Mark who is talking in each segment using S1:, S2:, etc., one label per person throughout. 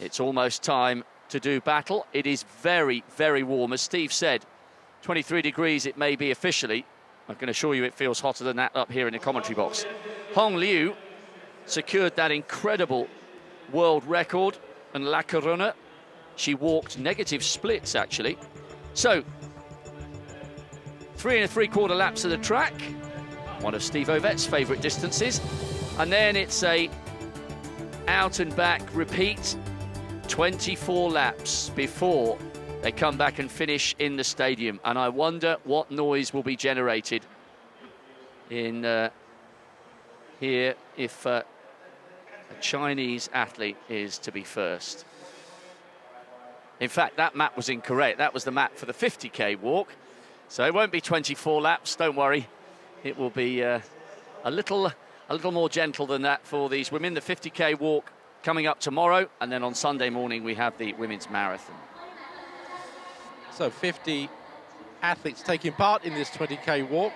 S1: It's almost time to do battle. It is very, very warm. As Steve said, 23 degrees it may be officially. I can assure you it feels hotter than that up here in the commentary box. Hong Liu secured that incredible world record, and La Corona, she walked negative splits actually. So, 3 3/4 laps of the track, one of Steve Ovet's favourite distances, and then it's a out and back repeat, 24 laps before they come back and finish in the stadium. And I wonder what noise will be generated in here if a Chinese athlete is to be first. In fact, that map was incorrect. That was the map for the 50k walk. So it won't be 24 laps, don't worry. It will be a little more gentle than that for these women. The 50k walk coming up tomorrow, and then on Sunday morning we have the women's marathon.
S2: So 50 athletes taking part in this 20k walk.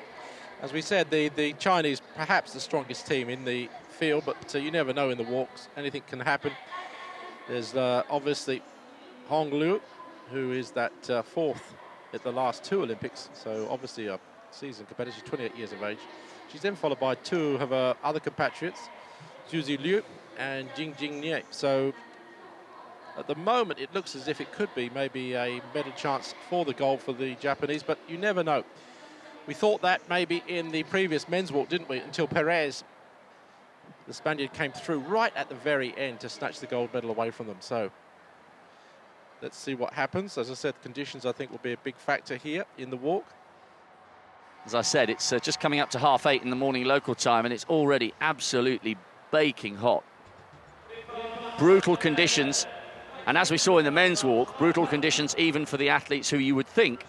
S2: As we said, the Chinese perhaps the strongest team in the field, but you never know in the walks. Anything can happen. There's obviously Hong Liu, who is that fourth at the last two Olympics, so obviously a seasoned competitor. She's 28 years of age. She's then followed by two of her other compatriots, Zhu Liu and Jing Nie. So at the moment it looks as if it could be maybe a better chance for the gold for the Japanese, but you never know. We thought that maybe in the previous men's walk, didn't we, until Perez, the Spaniard, came through right at the very end to snatch the gold medal away from them. So let's see what happens. As I said, conditions I think will be a big factor here in the walk.
S1: As I said, it's just coming up to 8:30 in the morning local time, and it's already absolutely baking hot. Brutal conditions, and as we saw in the men's walk, brutal conditions even for the athletes who you would think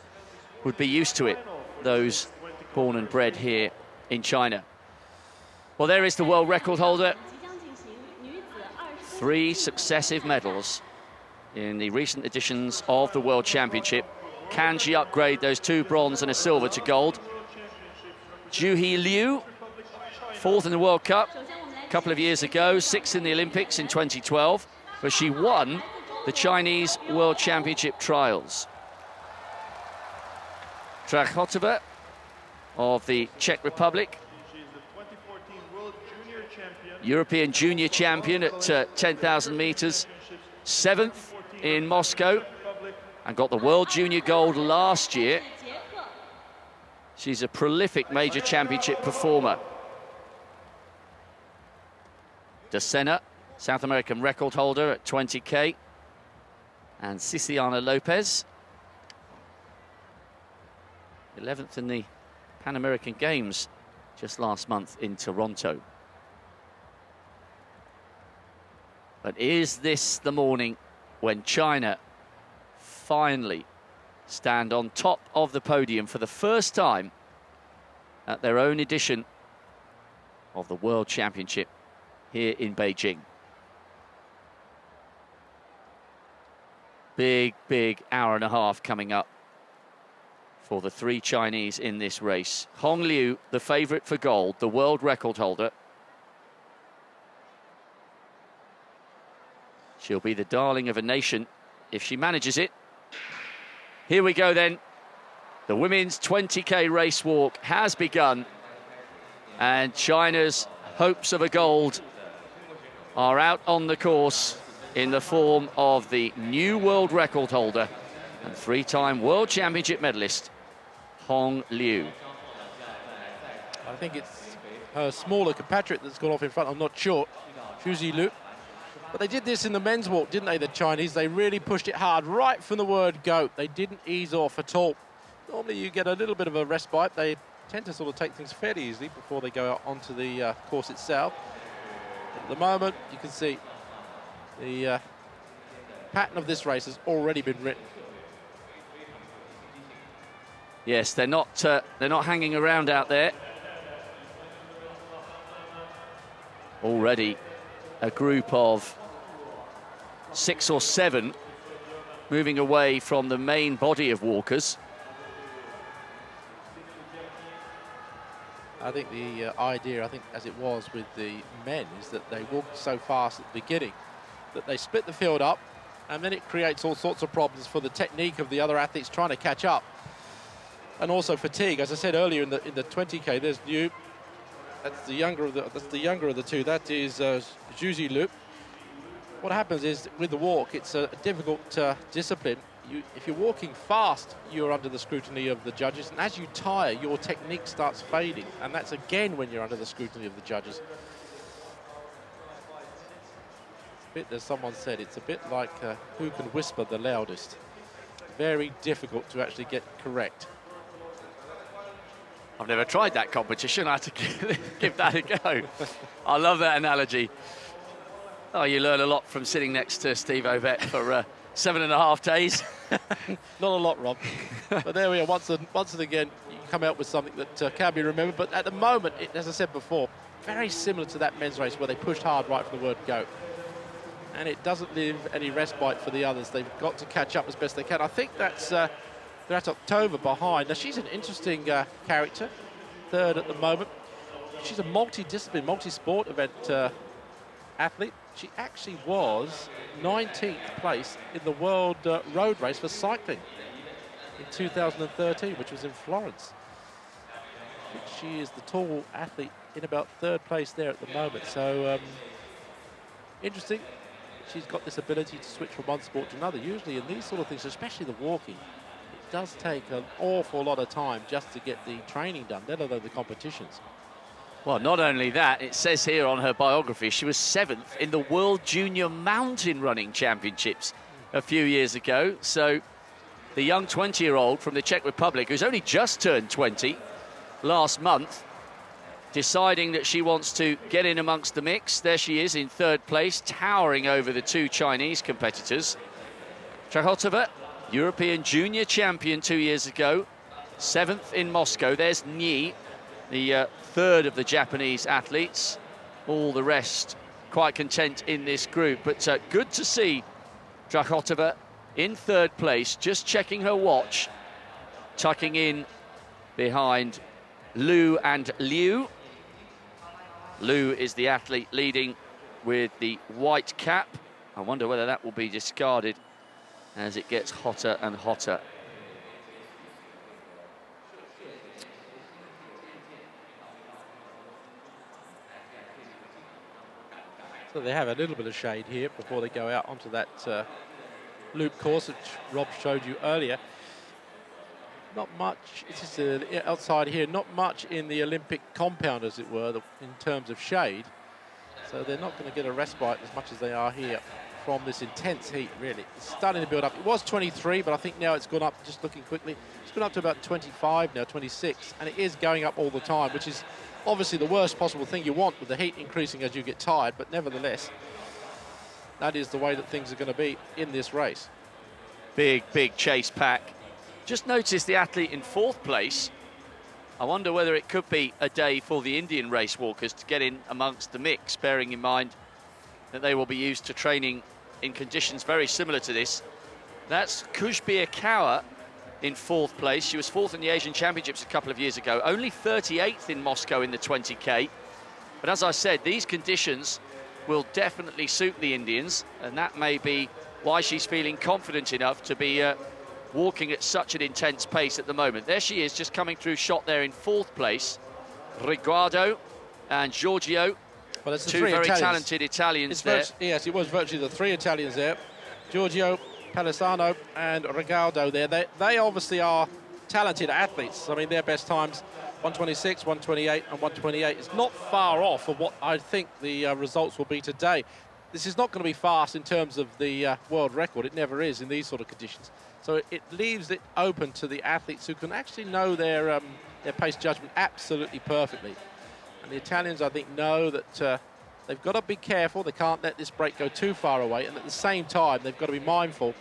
S1: would be used to it, those born and bred here in China. Well, there is the world record holder. 3 successive medals in the recent editions of the World Championship. Can she upgrade those 2 bronze and a silver to gold? Zhu Liu, 4th in the World Cup a couple of years ago, 6th in the Olympics in 2012, but she won the Chinese World Championship trials. Trachotova of the Czech Republic, European junior champion at 10,000 metres, 7th in Moscow, and got the World Junior Gold last year. She's a prolific major championship performer. De Sena, South American record holder at 20k, and Ciciana Lopez, 11th in the Pan American Games just last month in Toronto. But is this the morning when China finally stand on top of the podium for the first time at their own edition of the World Championship here in Beijing? Big hour and a half coming up for the 3 Chinese in this race. Hong Liu, the favourite for gold, the world record holder. She'll be the darling of a nation if she manages it. Here we go then. The women's 20k race walk has begun, and China's hopes of a gold are out on the course in the form of the new world record holder and 3-time World Championship medalist, Hong Liu.
S2: I think it's her smaller compatriot that's gone off in front, I'm not sure, Zhu Liu. But they did this in the men's walk, didn't they, the Chinese? They really pushed it hard right from the word go. They didn't ease off at all. Normally you get a little bit of a respite. They tend to sort of take things fairly easily before they go out onto the course itself. At the moment, you can see the pattern of this race has already been written.
S1: Yes, they're not hanging around out there. Already a group of 6 or 7 moving away from the main body of walkers.
S2: I think the idea, as it was with the men, is that they walked so fast at the beginning that they split the field up, and then it creates all sorts of problems for the technique of the other athletes trying to catch up. And also fatigue. As I said earlier in the 20K, there's Liu. That's the younger of the two. That is Zhu Lu. What happens is with the walk, it's a difficult discipline. If you're walking fast, you're under the scrutiny of the judges, and as you tire, your technique starts fading, and that's again when you're under the scrutiny of the judges. As someone said, it's a bit like who can whisper the loudest. Very difficult to actually get correct.
S1: I've never tried that competition. I had to give that a go. I love that analogy. Oh, you learn a lot from sitting next to Steve Ovett for 7.5 days.
S2: Not a lot, Rob. But there we are. Once and again, you come out with something that can be remembered. But at the moment, as I said before, very similar to that men's race where they pushed hard right from the word go. And it doesn't leave any respite for the others. They've got to catch up as best they can. I think that's October behind. Now, she's an interesting character, third at the moment. She's a multi-discipline, multi-sport event athlete. She actually was 19th place in the world road race for cycling in 2013, which was in Florence. She is the tall athlete in about third place there at the moment. So interesting. She's got this ability to switch from one sport to another. Usually in these sort of things, especially the walking, it does take an awful lot of time just to get the training done, let alone the competitions.
S1: Well, not only that, it says here on her biography, she was 7th in the World Junior Mountain Running Championships a few years ago. So the young 20-year-old from the Czech Republic, who's only just turned 20 last month, deciding that she wants to get in amongst the mix. There she is in third place, towering over the two Chinese competitors. Chakotova, European junior champion 2 years ago, 7th in Moscow. There's Ni, the third of the Japanese athletes. All the rest quite content in this group. But good to see Chakotova in third place, just checking her watch, tucking in behind Lu and Liu. Liu is the athlete leading with the white cap. I wonder whether that will be discarded as it gets hotter and hotter.
S2: So they have a little bit of shade here before they go out onto that loop course, which Rob showed you earlier. Not much, it's just outside here, not much in the Olympic compound, as it were, in terms of shade. So they're not going to get a respite as much as they are here from this intense heat, really. It's starting to build up. It was 23, but I think now it's gone up, just looking quickly, it's gone up to about 25 now, 26, and it is going up all the time, which is obviously the worst possible thing you want with the heat increasing as you get tired, but nevertheless, that is the way that things are going to be in this race.
S1: Big chase pack. Just noticed the athlete in fourth place. I wonder whether it could be a day for the Indian race walkers to get in amongst the mix, bearing in mind that they will be used to training in conditions very similar to this. That's Khushbir Kaur in fourth place. She was fourth in the Asian Championships a couple of years ago, only 38th in Moscow in the 20K. But as I said, these conditions will definitely suit the Indians, and that may be why she's feeling confident enough to be walking at such an intense pace at the moment. There she is, just coming through shot there in fourth place. Riguardo and Giorgio,
S2: well, it's
S1: two very talented Italians there.
S2: Yes, it was virtually the three Italians there. Giorgio, Palisano and Riguardo there. They obviously are talented athletes. I mean, their best times, 126, 128 and 128. It's not far off of what I think the results will be today. This is not going to be fast in terms of the world record. It never is in these sort of conditions. So it leaves it open to the athletes who can actually know their pace judgment absolutely perfectly. And the Italians, I think, know that they've got to be careful. They can't let this break go too far away. And at the same time, they've got to be mindful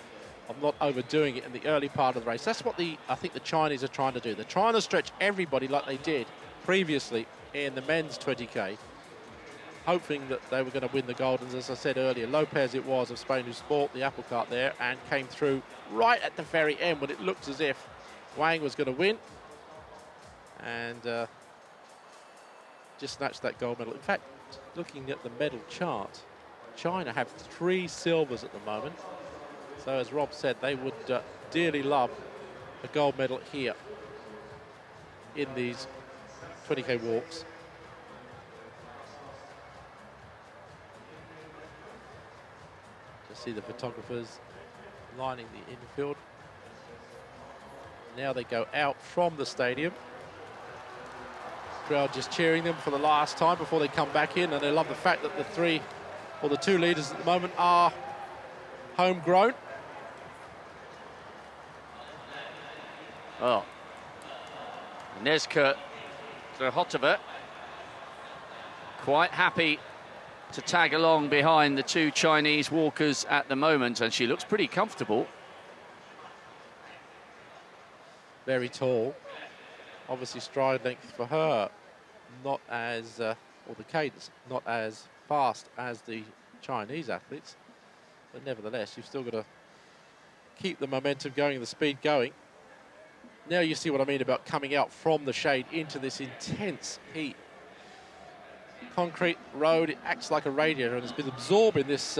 S2: of not overdoing it in the early part of the race. That's what I think the Chinese are trying to do. They're trying to stretch everybody like they did previously in the men's 20K, hoping that they were going to win the gold. And as I said earlier, Lopez it was of Spain who sport the apple cart there and came through right at the very end when it looked as if Wang was going to win. And just snatched that gold medal. In fact, looking at the medal chart, China have 3 silvers at the moment. So as Rob said, they would dearly love a gold medal here in these 20k walks. Just see the photographers lining the infield. Now they go out from the stadium. Crowd just cheering them for the last time before they come back in, and they love the fact that the 2 leaders at the moment are homegrown.
S1: Oh, Nezka Drahotova quite happy to tag along behind the 2 Chinese walkers at the moment, and she looks pretty comfortable.
S2: Very tall. Obviously stride length for her, not as, or the cadence, not as fast as the Chinese athletes. But nevertheless, you've still got to keep the momentum going, the speed going. Now you see what I mean about coming out from the shade into this intense heat. Concrete road, it acts like a radiator and has been absorbing this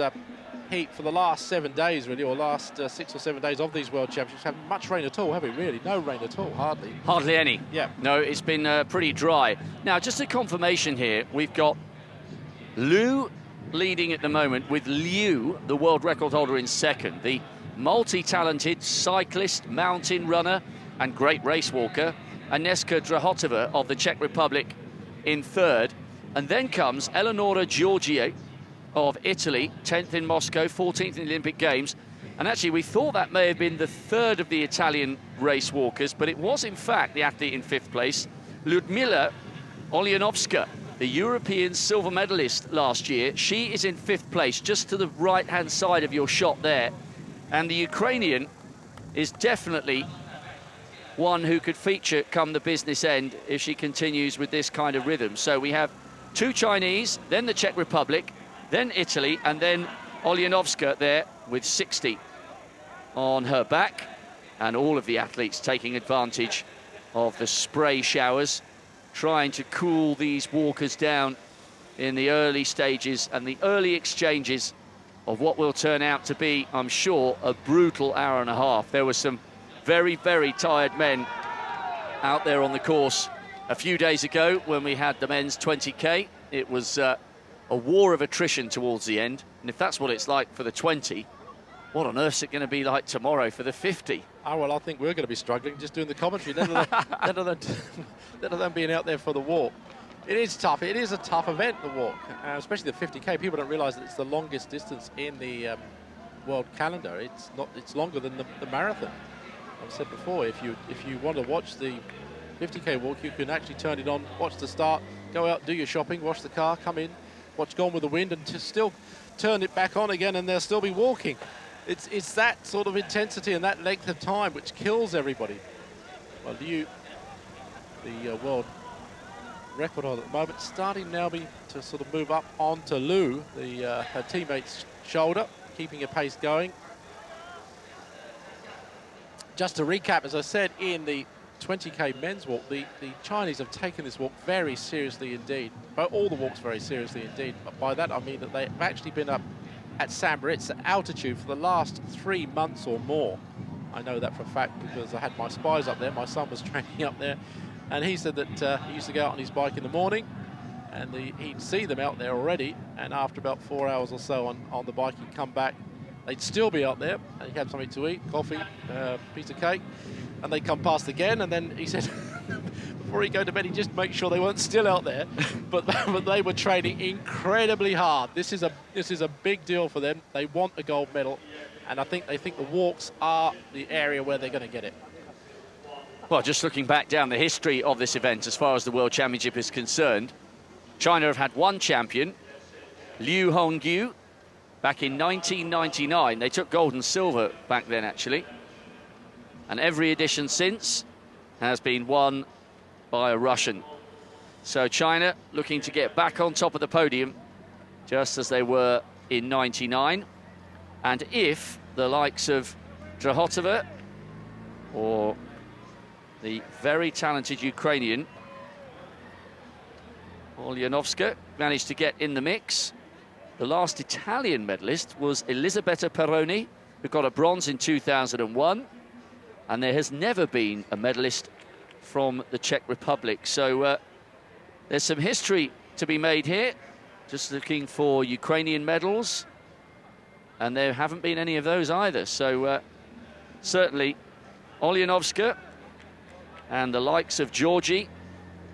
S2: heat for the last 7 days, really, or last 6 or 7 days of these World Championships. Haven't much rain at all, have we, really? No rain at all, hardly.
S1: Hardly any.
S2: Yeah.
S1: No, it's been pretty dry. Now, just a confirmation here, we've got Liu leading at the moment, with Liu, the world record holder, in second. The multi-talented cyclist, mountain runner, and great race walker, Agnieszka Drahotova of the Czech Republic, in third. And then comes Eleonora Giorgi of Italy, 10th in Moscow, 14th in the Olympic Games. And actually, we thought that may have been the third of the Italian race walkers, but it was, in fact, the athlete in 5th place, Ludmila Olyanovska, the European silver medalist last year. She is in 5th place, just to the right-hand side of your shot there. And the Ukrainian is definitely one who could feature come the business end if she continues with this kind of rhythm. So we have 2 Chinese, then the Czech Republic, then Italy, and then Olyanovska there with 60 on her back. And all of the athletes taking advantage of the spray showers, trying to cool these walkers down in the early stages and the early exchanges of what will turn out to be, I'm sure, a brutal hour and a half. There were some very, very tired men out there on the course a few days ago when we had the men's 20k. It was a war of attrition towards the end, and if that's what it's like for the 20, what on earth's it going to be like tomorrow for the 50?
S2: Oh, well, I think we're going to be struggling just doing the commentary, let alone being out there for the walk. It is tough. It is a tough event, the walk, especially the 50k. People don't realise that it's the longest distance in the world calendar. It's longer than the marathon. I've said before, if you want to watch the 50k walk, you can actually turn it on, watch the start, go out, do your shopping, wash the car, come in, watch Gone with the Wind, and to still turn it back on again, and they'll still be walking. It's that sort of intensity and that length of time which kills everybody. Well, Liu, the world record holder at the moment, starting now to sort of move up onto Liu, her teammate's shoulder, keeping her pace going. Just to recap, as I said, in the 20k men's walk, the Chinese have taken this walk very seriously indeed. But all the walks very seriously indeed. But by that I mean that they've actually been up at St. Moritz at altitude for the last 3 months or more. I know that for a fact because I had my spies up there. My son was training up there, and he said that he used to go out on his bike in the morning, and he'd see them out there already, and after about 4 hours or so on the bike, he'd come back. They'd still be out there, and he'd have something to eat, coffee, piece of cake, and they'd come past again, and then he said before he'd go to bed, he'd just make sure they weren't still out there, but they were training incredibly hard. This is a big deal for them. They want a gold medal, and I think they think the walks are the area where they're going to get it.
S1: Well, just looking back down the history of this event as far as the World Championship is concerned, China have had 1 champion, Liu Hongyu, back in 1999. They took gold and silver back then, actually. And every edition since has been won by a Russian. So China looking to get back on top of the podium, just as they were in 99. And if the likes of Drahotova or the very talented Ukrainian Olyanovska managed to get in the mix, The last Italian medalist was Elisabetta Peroni, who got a bronze in 2001. And there has never been a medalist from the Czech Republic. So there's some history to be made here. Just looking for Ukrainian medals. And there haven't been any of those either. So certainly Olyanovska and the likes of Georgie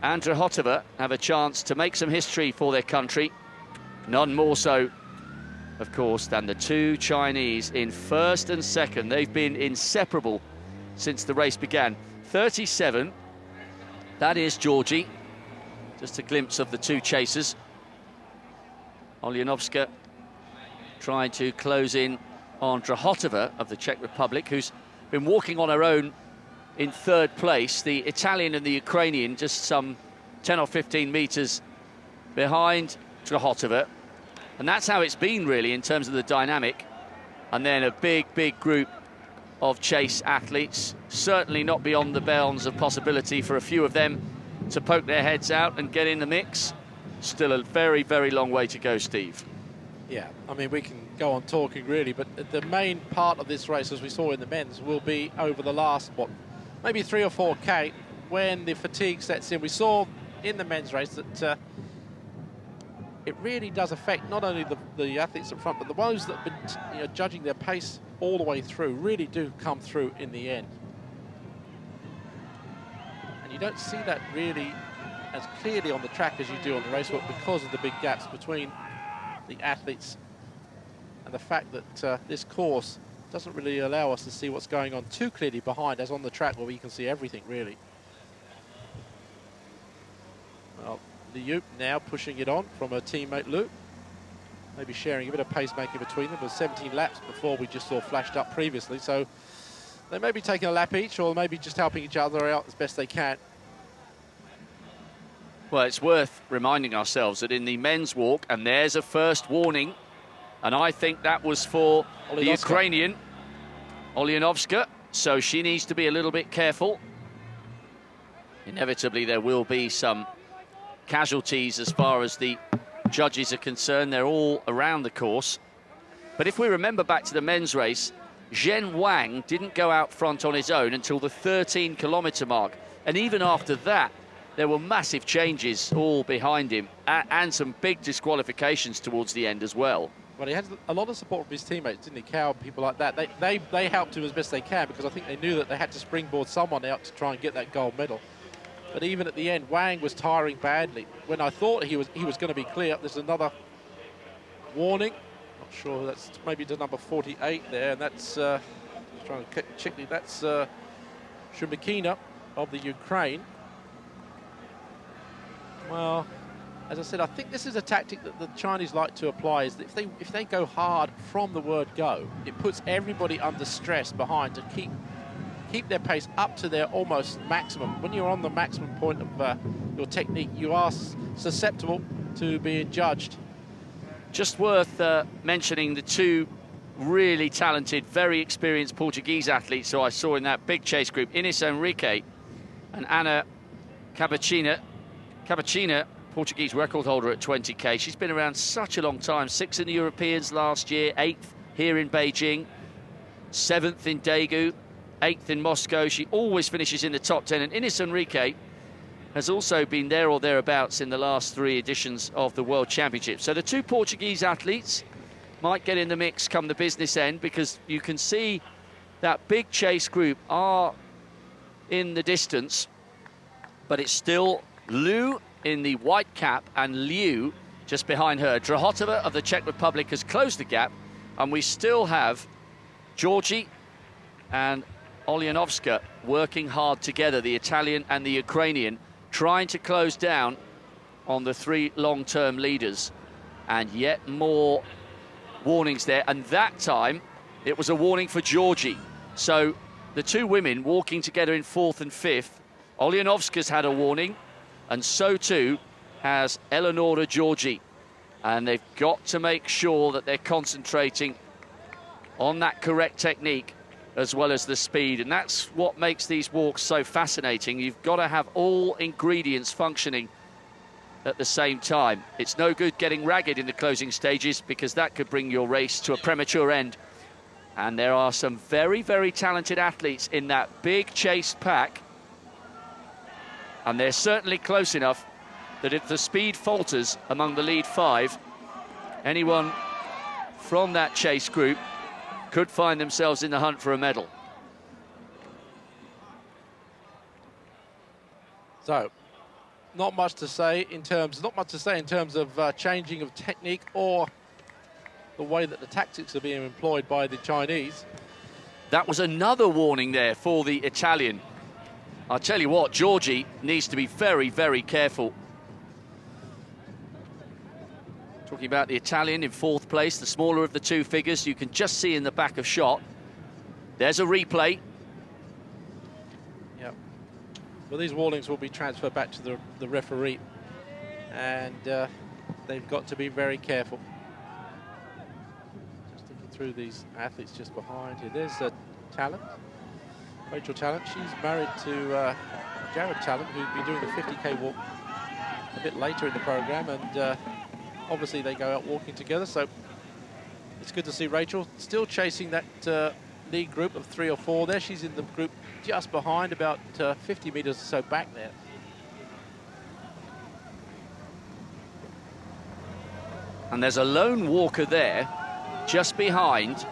S1: and Drahotova have a chance to make some history for their country. None more so, of course, than the two Chinese in first and second. They've been inseparable since the race began. 37, that is Georgie. Just a glimpse of the two chasers. Olyanovska trying to close in on Drahotova of the Czech Republic, who's been walking on her own in third place. The Italian and the Ukrainian just some 10 or 15 metres behind Drahotova. And that's how it's been, really, in terms of the dynamic. And then a big group of chase athletes, certainly not beyond the bounds of possibility for a few of them to poke their heads out and get in the mix. Still a very long way to go, Steve.
S2: Yeah, I mean, we can go on talking really, but the main part of this race, as we saw in the men's, will be over the last, maybe 3 or 4K, when the fatigue sets in. We saw in the men's race that it really does affect not only the athletes up front, but the ones that have been judging their pace all the way through really do come through in the end. And you don't see that really as clearly on the track as you do on the racewalk because of the big gaps between the athletes and the fact that this course doesn't really allow us to see what's going on too clearly behind, as on the track where we can see everything really. Well, Liu now pushing it on from her teammate Lu. Maybe sharing a bit of pacemaking between them. It was 17 laps before we just saw flashed up previously. So they may be taking a lap each, or maybe just helping each other out as best they can.
S1: Well, it's worth reminding ourselves that in the men's walk, and there's a first warning, and I think that was for the Ukrainian, Olyanovska, so she needs to be a little bit careful. Inevitably, there will be some casualties as far as the judges are concerned. They're all around the course. But if we remember back to the men's race, Zhen Wang didn't go out front on his own until the 13-kilometre mark. And even after that, there were massive changes all behind him and some big disqualifications towards the end as well.
S2: Well, he had a lot of support from his teammates, didn't he, Cow, people like that. They helped him as best they can because I think they knew that they had to springboard someone out to try and get that gold medal. But even at the end, Wang was tiring badly. When I thought he was going to be clear, there's another warning. Not sure, that's maybe to number 48 there, and that's trying to check. That's Shumakina of the Ukraine. Well, as I said, I think this is a tactic that the Chinese like to apply, is that if they go hard from the word go, it puts everybody under stress behind to keep their pace up to their almost maximum. When you're on the maximum point of your technique, you are susceptible to being judged.
S1: Just worth mentioning the two really talented, very experienced Portuguese athletes who I saw in that big chase group, Inês Henrique and Ana Cabachina. Cabachina, Portuguese record holder at 20k. She's been around such a long time. 6th in the Europeans last year, 8th here in Beijing, 7th in Daegu, 8th in Moscow. She always finishes in the top 10. And Inês Henrique has also been there or thereabouts in the last 3 editions of the World Championship. So the two Portuguese athletes might get in the mix come the business end, because you can see that big chase group are in the distance, but it's still Lu in the white cap and Liu just behind her. Drahotova of the Czech Republic has closed the gap, and we still have Georgie and Olyanovska working hard together, the Italian and the Ukrainian, trying to close down on the 3 long-term leaders. And yet more warnings there, and that time it was a warning for Georgie. So the two women walking together in 4th and 5th. Olyanovska's had a warning, and so too has Eleonora Georgie. And they've got to make sure that they're concentrating on that correct technique as well as the speed. And that's what makes these walks so fascinating. You've got to have all ingredients functioning at the same time. It's no good getting ragged in the closing stages because that could bring your race to a premature end. And there are some very, very talented athletes in that big chase pack. And they're certainly close enough that if the speed falters among the lead 5, anyone from that chase group could find themselves in the hunt for a medal.
S2: So, not much to say in terms of changing of technique or the way that the tactics are being employed by the Chinese.
S1: That was another warning there for the Italian. I'll tell you what, Georgie needs to be very, very careful. Talking about the Italian in 4th place, the smaller of the two figures, you can just see in the back of shot. There's a replay.
S2: Yep. Well, these warnings will be transferred back to the referee, and they've got to be very careful. Just looking through these athletes just behind here. There's Talent, Rachel Talent. She's married to Jared Talent, who's been doing the 50k walk a bit later in the program, and obviously they go out walking together, so it's good to see Rachel still chasing that lead group of 3 or 4 there. She's in the group just behind, about 50 meters or so back there.
S1: And there's a lone walker there just behind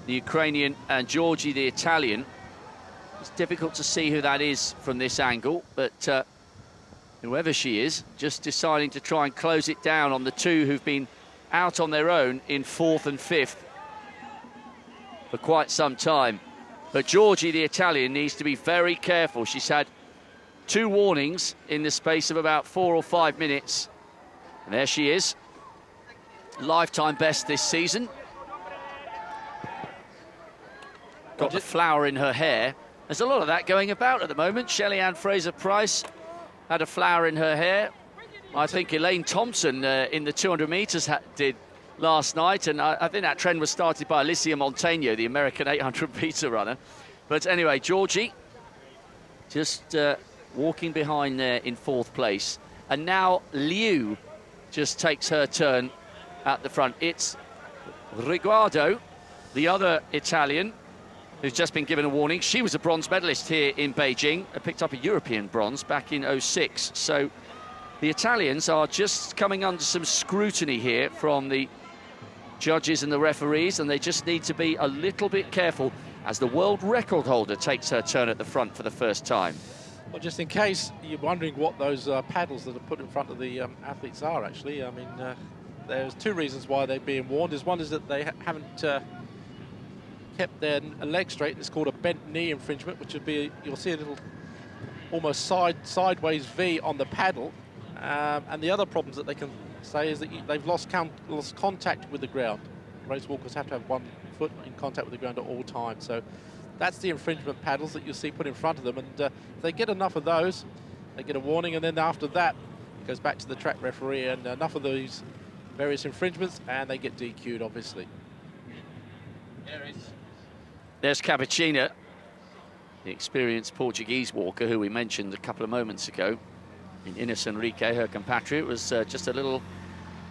S1: the Ukrainian and Georgie the Italian. It's difficult to see who that is from this angle, but whoever she is, just deciding to try and close it down on the two who've been out on their own in 4th and 5th for quite some time. But Georgie, the Italian, needs to be very careful. She's had 2 warnings in the space of about 4 or 5 minutes. And there she is. Lifetime best this season. Got the flower in her hair. There's a lot of that going about at the moment. Shelley-Ann Fraser-Pryce had a flower in her hair. I think Elaine Thompson in the 200 metres did last night, and I think that trend was started by Alicia Montano, the American 800-metre runner. But anyway, Georgie just walking behind there in 4th place. And now Liu just takes her turn at the front. It's Riguardo, the other Italian, who's just been given a warning. She was a bronze medalist here in Beijing, picked up a European bronze back in '06. So the Italians are just coming under some scrutiny here from the judges and the referees, and they just need to be a little bit careful as the world record holder takes her turn at the front for the first time.
S2: Well, just in case you're wondering what those paddles that are put in front of the athletes are, actually, I mean, there's 2 reasons why they're being warned. One is that they haven't kept their leg straight. It's called a bent knee infringement, which would be, you'll see a little almost sideways V on the paddle. And the other problems that they can say is that they've lost contact with the ground. Race walkers have to have 1 foot in contact with the ground at all times. So that's the infringement paddles that you'll see put in front of them. And if they get enough of those, they get a warning. And then after that, it goes back to the track referee, and enough of these various infringements, and they get DQ'd, obviously.
S1: There's Cappuccina, the experienced Portuguese walker who we mentioned a couple of moments ago. And Ines Enrique, her compatriot, was just a little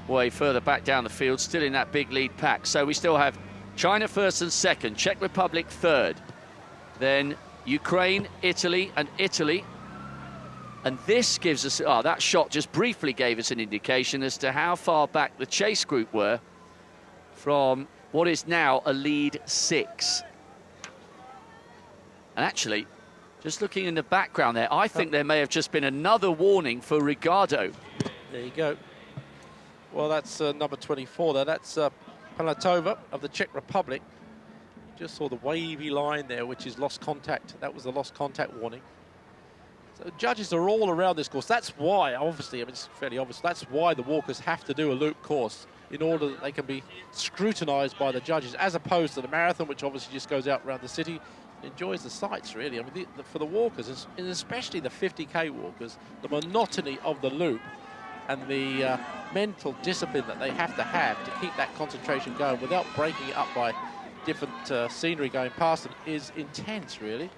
S1: way further back down the field, still in that big lead pack. So we still have China 1st and 2nd, Czech Republic 3rd, then Ukraine, Italy, and Italy. And this gives us, that shot just briefly gave us an indication as to how far back the chase group were from what is now a lead 6. And actually, just looking in the background there, I think there may have just been another warning for Riguardo.
S2: There you go. Well, that's number 24 there. That's Palatova of the Czech Republic. Just saw the wavy line there, which is lost contact. That was the lost contact warning. So judges are all around this course. That's why, obviously, I mean, it's fairly obvious, that's why the walkers have to do a loop course in order that they can be scrutinized by the judges, as opposed to the marathon, which obviously just goes out around the city, enjoys the sights, really. I mean, for the walkers, and especially the 50k walkers, the monotony of the loop and the mental discipline that they have to keep that concentration going without breaking it up by different scenery going past them is intense, really.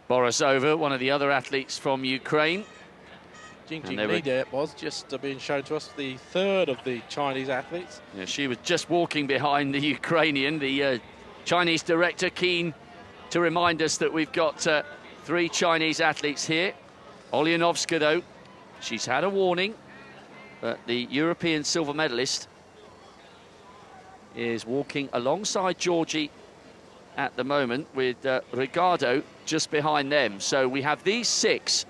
S1: Borisova, one of the other athletes from Ukraine.
S2: Jing Li there was just being shown to us, the third of the Chinese athletes.
S1: Yeah, she was just walking behind the Ukrainian. The Chinese director keen to remind us that we've got 3 Chinese athletes here. Olyanovska, though, she's had a warning, but the European silver medalist is walking alongside Georgie at the moment, with Ricardo just behind them. So we have these 6,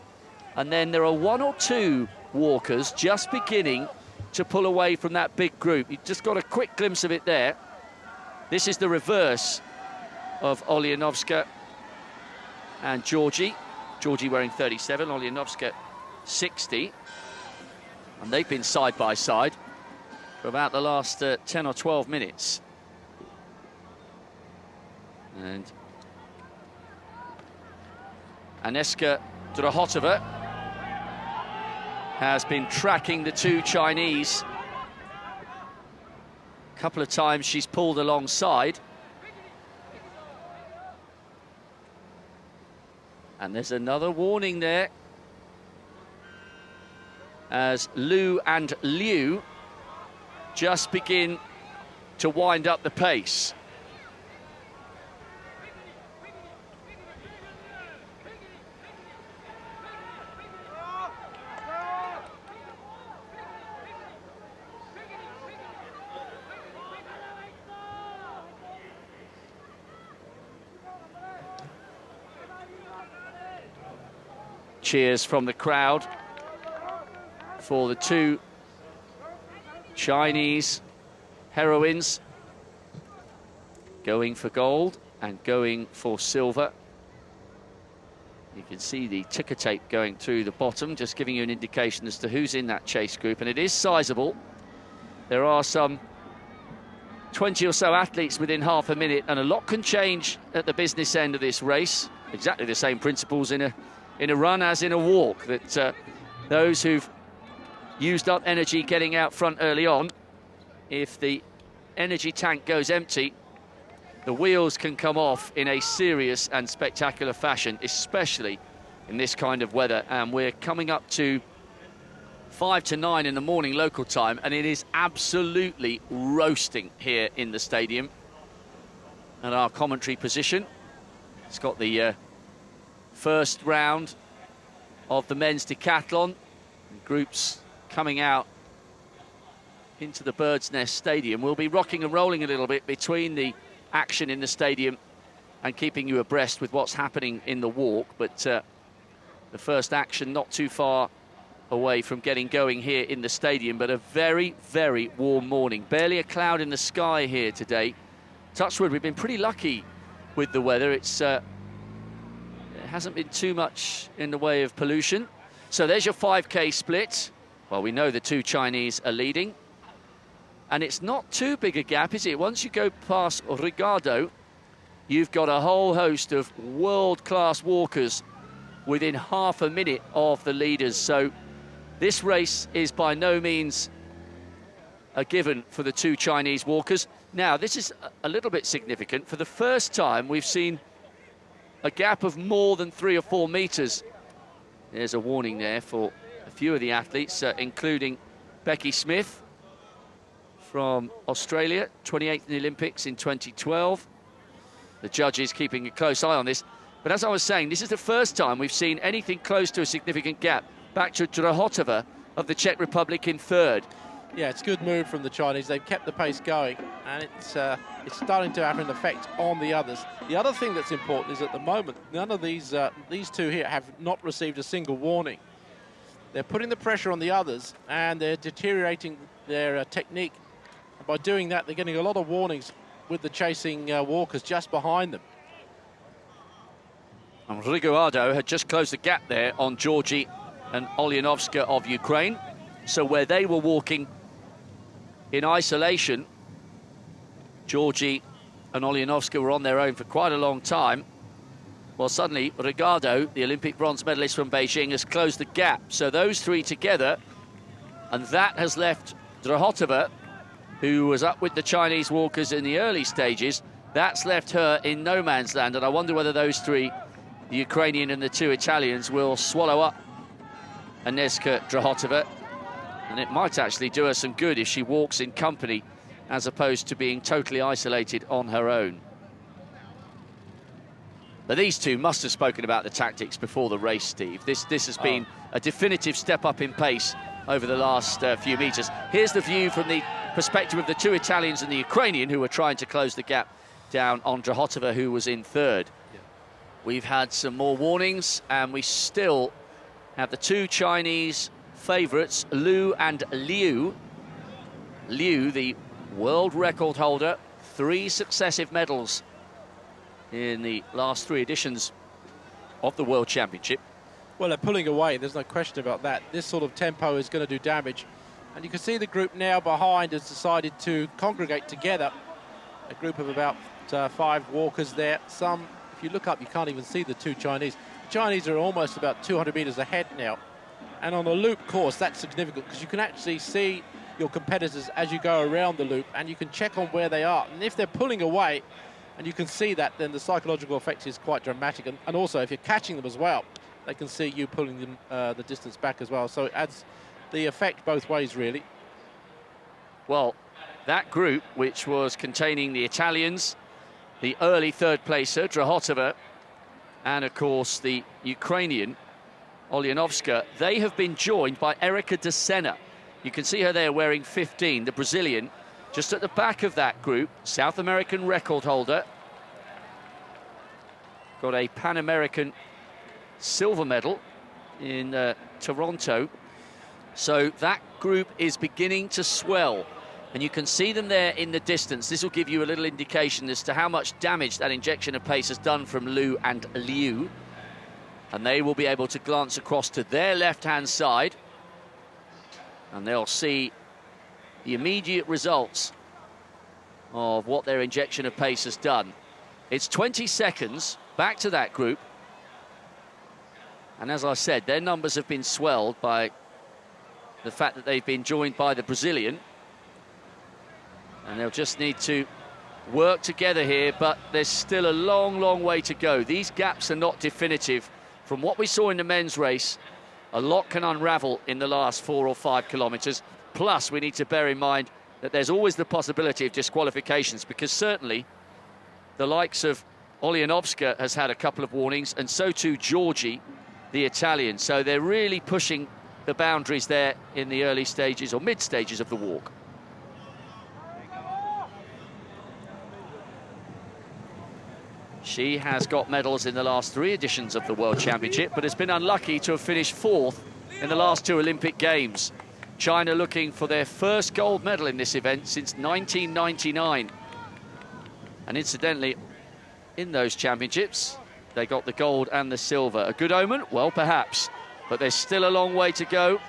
S1: and then there are 1 or 2 walkers just beginning to pull away from that big group. You just got a quick glimpse of it there. This is the reverse of Olyanovska and Georgie. Georgie wearing 37, Olyanovska 60. And they've been side by side for about the last 10 or 12 minutes. And Aneska Drahotova has been tracking the 2 Chinese. A couple of times she's pulled alongside. And there's another warning there, as Lu and Liu just begin to wind up the pace. Cheers from the crowd for the 2 Chinese heroines going for gold and going for silver. You can see the ticker tape going through the bottom, just giving you an indication as to who's in that chase group, and it is sizable. There are some 20 or so athletes within half a minute, and a lot can change at the business end of this race. Exactly the same principles in a run as in a walk, that those who've used up energy getting out front early on, if the energy tank goes empty, the wheels can come off in a serious and spectacular fashion, especially in this kind of weather. And we're coming up to 5 to 9 in the morning local time, and it is absolutely roasting here in the stadium. And our commentary position, it's got the first round of the men's decathlon, groups coming out into the Bird's Nest Stadium. We'll be rocking and rolling a little bit between the action in the stadium and keeping you abreast with what's happening in the walk, but the first action not too far away from getting going here in the stadium. But a very, very warm morning, barely a cloud in the sky here today. Touchwood, we've been pretty lucky with the weather. It's it hasn't been too much in the way of pollution. So there's your 5K split. Well, we know the 2 Chinese are leading. And it's not too big a gap, is it? Once you go past Ricardo, you've got a whole host of world-class walkers within half a minute of the leaders. So this race is by no means a given for the 2 Chinese walkers. Now, this is a little bit significant. For the first time, we've seen a gap of more than 3 or 4 meters. There's a warning there for a few of the athletes, including Becky Smith from Australia, 28th in the Olympics in 2012. The judges keeping a close eye on this. But as I was saying, this is the first time we've seen anything close to a significant gap. Back to Drahotova of the Czech Republic in 3rd.
S2: Yeah, it's a good move from the Chinese. They've kept the pace going, and it's starting to have an effect on the others. The other thing that's important is at the moment, none of these 2 here have not received a single warning. They're putting the pressure on the others, and they're deteriorating their technique. And by doing that, they're getting a lot of warnings with the chasing walkers just behind them.
S1: And Rigoardo had just closed the gap there on Georgie and Olyanovska of Ukraine. So where they were walking in isolation, Georgie and Olyanovska were on their own for quite a long time. Well, suddenly, Ricardo, the Olympic bronze medalist from Beijing, has closed the gap. So those 3 together, and that has left Drahotova, who was up with the Chinese walkers in the early stages, that's left her in no man's land. And I wonder whether those 3 the Ukrainian and the two Italians will swallow up Agnieszka Drahotova, and it might actually do her some good if she walks in company as opposed to being totally isolated on her own. But these two must have spoken about the tactics before the race, Steve. This has been a definitive step up in pace over the last few metres. Here's the view from the perspective of the two Italians and the Ukrainian, who were trying to close the gap down on Drahotova, who was in third. Yeah. We've had some more warnings, and we still have the two Chinese favourites, Liu and Liu. Liu, the world record holder, 3 successive medals in the last 3 editions of the World Championship.
S2: Well, they're pulling away, there's no question about that. This sort of tempo is going to do damage. And you can see the group now behind has decided to congregate together. A group of about 5 walkers there. Some, if you look up, you can't even see the two Chinese. The Chinese are almost about 200 metres ahead now. And on a loop course, that's significant because you can actually see your competitors as you go around the loop, and you can check on where they are. And if they're pulling away, and you can see that, then the psychological effect is quite dramatic. And also, if you're catching them as well, they can see you pulling them the distance back as well. So it adds the effect both ways, really.
S1: Well, that group, which was containing the Italians, the early third placer, Drahotova, and of course the Ukrainian, Olyanovska, they have been joined by Erika de Senna. You can see her there wearing 15, the Brazilian. Just at the back of that group, South American record holder. Got a Pan American silver medal in Toronto. So that group is beginning to swell. And you can see them there in the distance. This will give you a little indication as to how much damage that injection of pace has done from Liu and Liu. And they will be able to glance across to their left-hand side. And they'll see the immediate results of what their injection of pace has done. It's 20 seconds back to that group. And as I said, their numbers have been swelled by the fact that they've been joined by the Brazilian. And they'll just need to work together here, but there's still a long, long way to go. These gaps are not definitive. From what we saw in the men's race, a lot can unravel in the last 4 or 5 kilometres. Plus, we need to bear in mind that there's always the possibility of disqualifications, because certainly the likes of Olyanovska has had a couple of warnings, and so too Giorgi, the Italian. So they're really pushing the boundaries there in the early stages or mid stages of the walk. She has got medals in the last 3 editions of the World Championship, but has been unlucky to have finished 4th in the last 2 Olympic Games. China looking for their first gold medal in this event since 1999. And incidentally, in those championships, they got the gold and the silver. A good omen? Well, perhaps. But there's still a long way to go.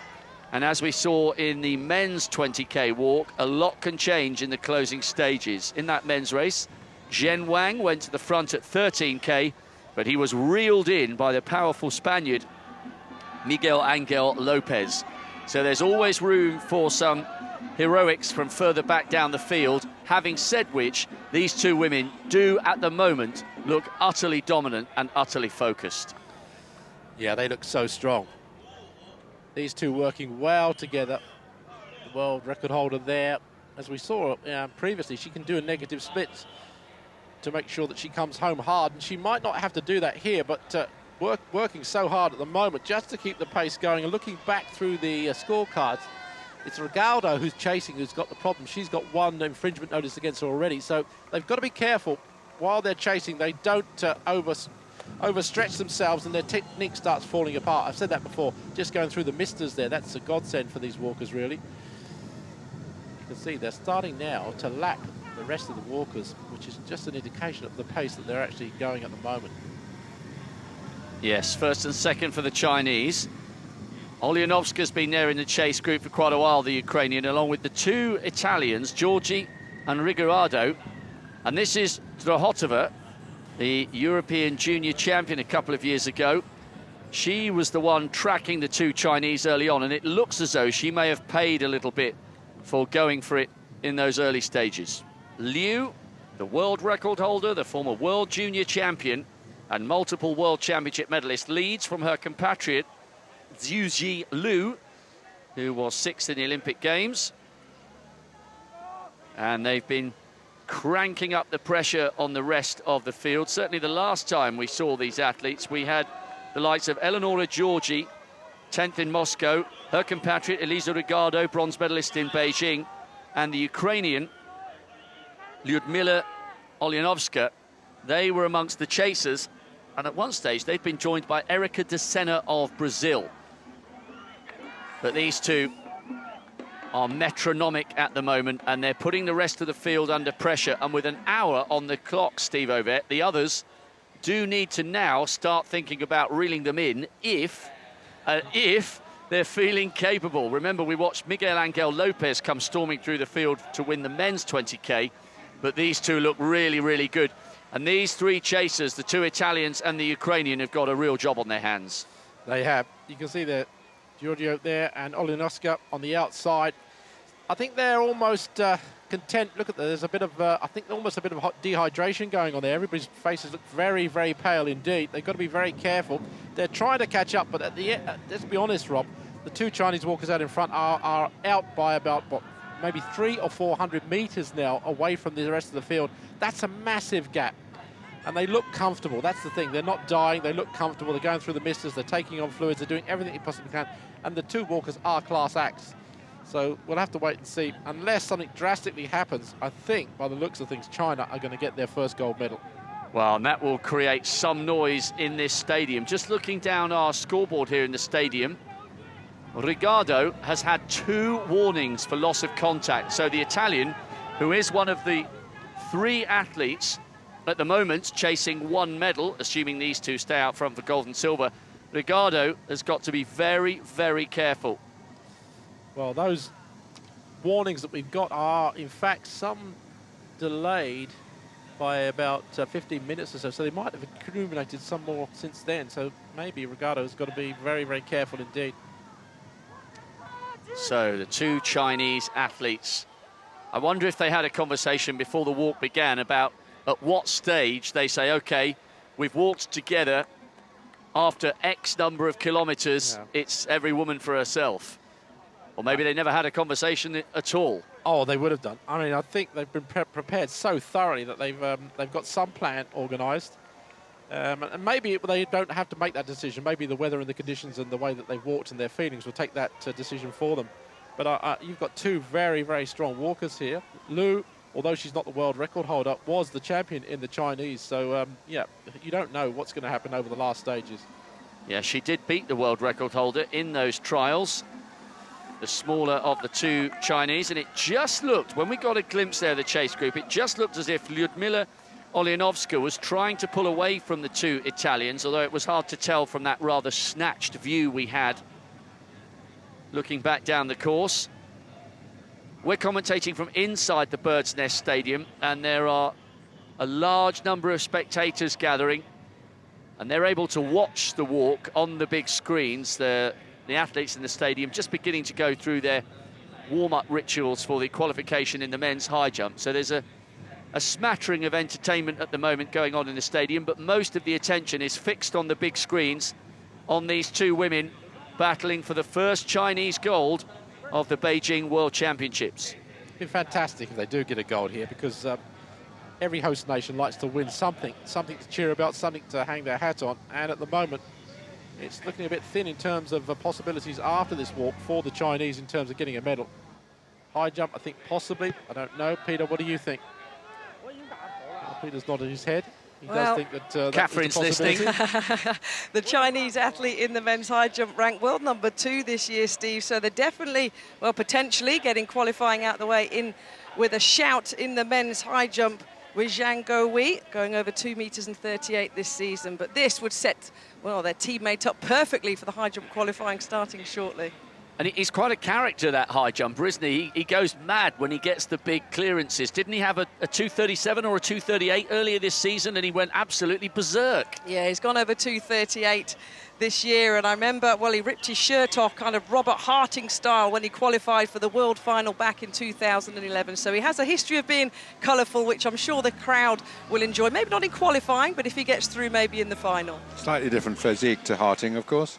S1: And as we saw in the men's 20K walk, a lot can change in the closing stages. In that men's race, Zhen Wang went to the front at 13K, but he was reeled in by the powerful Spaniard, Miguel Angel Lopez. So there's always room for some heroics from further back down the field, having said which, these two women do, at the moment, look utterly dominant and utterly focused.
S2: Yeah, they look so strong. These two working well together. The world record holder there, as we saw previously, she can do a negative splits to make sure that she comes home hard, and she might not have to do that here, but working so hard at the moment just to keep the pace going. And looking back through the scorecards, it's Rigaldo who's chasing, who's got the problem. She's got 1 infringement notice against her already, so they've got to be careful while they're chasing. They don't overstretch themselves and their technique starts falling apart. I've said that before. Just going through the misters there, that's a godsend for these walkers, really. You can see they're starting now to lap the rest of the walkers, which is just an indication of the pace that they're actually going at the moment.
S1: Yes, first and second for the Chinese. Olyanovska's been there in the chase group for quite a while, the Ukrainian, along with the 2 Italians, Giorgi and Rigorado. And this is Drahotova, the European junior champion a couple of years ago. She was the one tracking the 2 Chinese early on, and it looks as though she may have paid a little bit for going for it in those early stages. Liu, the world record holder, the former world junior champion, and multiple World Championship medalist, leads from her compatriot Zhuji Liu, who was 6th in the Olympic Games. And they've been cranking up the pressure on the rest of the field. Certainly the last time we saw these athletes, we had the likes of Eleonora Georgi, 10th in Moscow, her compatriot Elisa Rigardo, bronze medalist in Beijing, and the Ukrainian Lyudmila Olyanovska. They were amongst the chasers, and at one stage they'd been joined by Erika de Senna of Brazil. But these two are metronomic at the moment, and they're putting the rest of the field under pressure. And with an hour on the clock, Steve Ovett, the others do need to now start thinking about reeling them in if they're feeling capable. Remember, we watched Miguel Angel Lopez come storming through the field to win the men's 20K, but these two look really, really good. And these three chasers, the two Italians and the Ukrainian, have got a real job on their hands.
S2: They have. You can see that Giorgio there and Olyanovska on the outside. I think they're almost content. Look at that. There's a bit of, I think, almost a bit of hot dehydration going on there. Everybody's faces look very, very pale indeed. They've got to be very careful. They're trying to catch up, but at the end, let's be honest, Rob, the two Chinese walkers out in front are out by about, what, maybe 300 or 400 meters now away from the rest of the field. That's a massive gap. And they look comfortable. That's the thing. They're not dying. They look comfortable. They're going through the misters. They're taking on fluids. They're doing everything they possibly can. And the two walkers are class acts. So we'll have to wait and see. Unless something drastically happens, I think, by the looks of things, China are going to get their first gold medal.
S1: Well, and that will create some noise in this stadium. Just looking down our scoreboard here in the stadium, Rigardo has had 2 warnings for loss of contact. So the Italian, who is one of the 3 athletes at the moment chasing 1 medal, assuming these two stay out front for gold and silver, Rigardo has got to be very, very careful.
S2: Well, those warnings that we've got are, in fact, some delayed by about 15 minutes or so. So they might have accumulated some more since then. So maybe Rigardo's got to be very, very careful indeed.
S1: So the 2 Chinese athletes, I wonder if they had a conversation before the walk began about at what stage they say, OK, we've walked together. After X number of kilometres, it's every woman for herself. Or maybe they never had a conversation at all.
S2: Oh, they would have done. I mean, I think they've been prepared so thoroughly that they've got some plan organised. And maybe they don't have to make that decision. Maybe the weather and the conditions and the way that they've walked and their feelings will take that decision for them. But you've got 2 very, very strong walkers here. Liu, although she's not the world record holder, was the champion in the Chinese. So, yeah, you don't know what's going to happen over the last stages.
S1: Yeah, she did beat the world record holder in those trials, the smaller of the 2 Chinese. And it just looked, when we got a glimpse there of the chase group, it just looked as if Lyudmila Olyanovska was trying to pull away from the 2 Italians, although it was hard to tell from that rather snatched view we had looking back down the course. We're commentating from inside the Bird's Nest Stadium, and there are a large number of spectators gathering, and they're able to watch the walk on the big screens. The athletes in the stadium just beginning to go through their warm-up rituals for the qualification in the men's high jump. So there's a smattering of entertainment at the moment going on in the stadium, but most of the attention is fixed on the big screens on these 2 women battling for the first Chinese gold of the Beijing World Championships.
S2: It'd be fantastic if they do get a gold here, because every host nation likes to win something to cheer about, something to hang their hat on. And at the moment, it's looking a bit thin in terms of possibilities after this walk for the Chinese in terms of getting a medal. High jump, I think possibly. I don't know. Peter, what do you think? Peter's nodding his head. He does think that
S1: Catherine's listening.
S3: The Chinese athlete in the men's high jump ranked world number 2 this year, Steve. So they're definitely, well, potentially getting qualifying out the way in with a shout in the men's high jump with Zhang Gouwei, going over 2 meters and 38 this season. But this would set, well, their teammate up perfectly for the high jump qualifying starting shortly.
S1: And he's quite a character, that high jumper, isn't he? He goes mad when he gets the big clearances. Didn't he have a 2:37 or a 2:38 earlier this season, and he went absolutely berserk?
S3: Yeah, he's gone over 2:38 this year, and I remember, well, he ripped his shirt off kind of Robert Harting style when he qualified for the world final back in 2011. So he has a history of being colourful, which I'm sure the crowd will enjoy. Maybe not in qualifying, but if he gets through, maybe in the final.
S4: Slightly different physique to Harting, of course.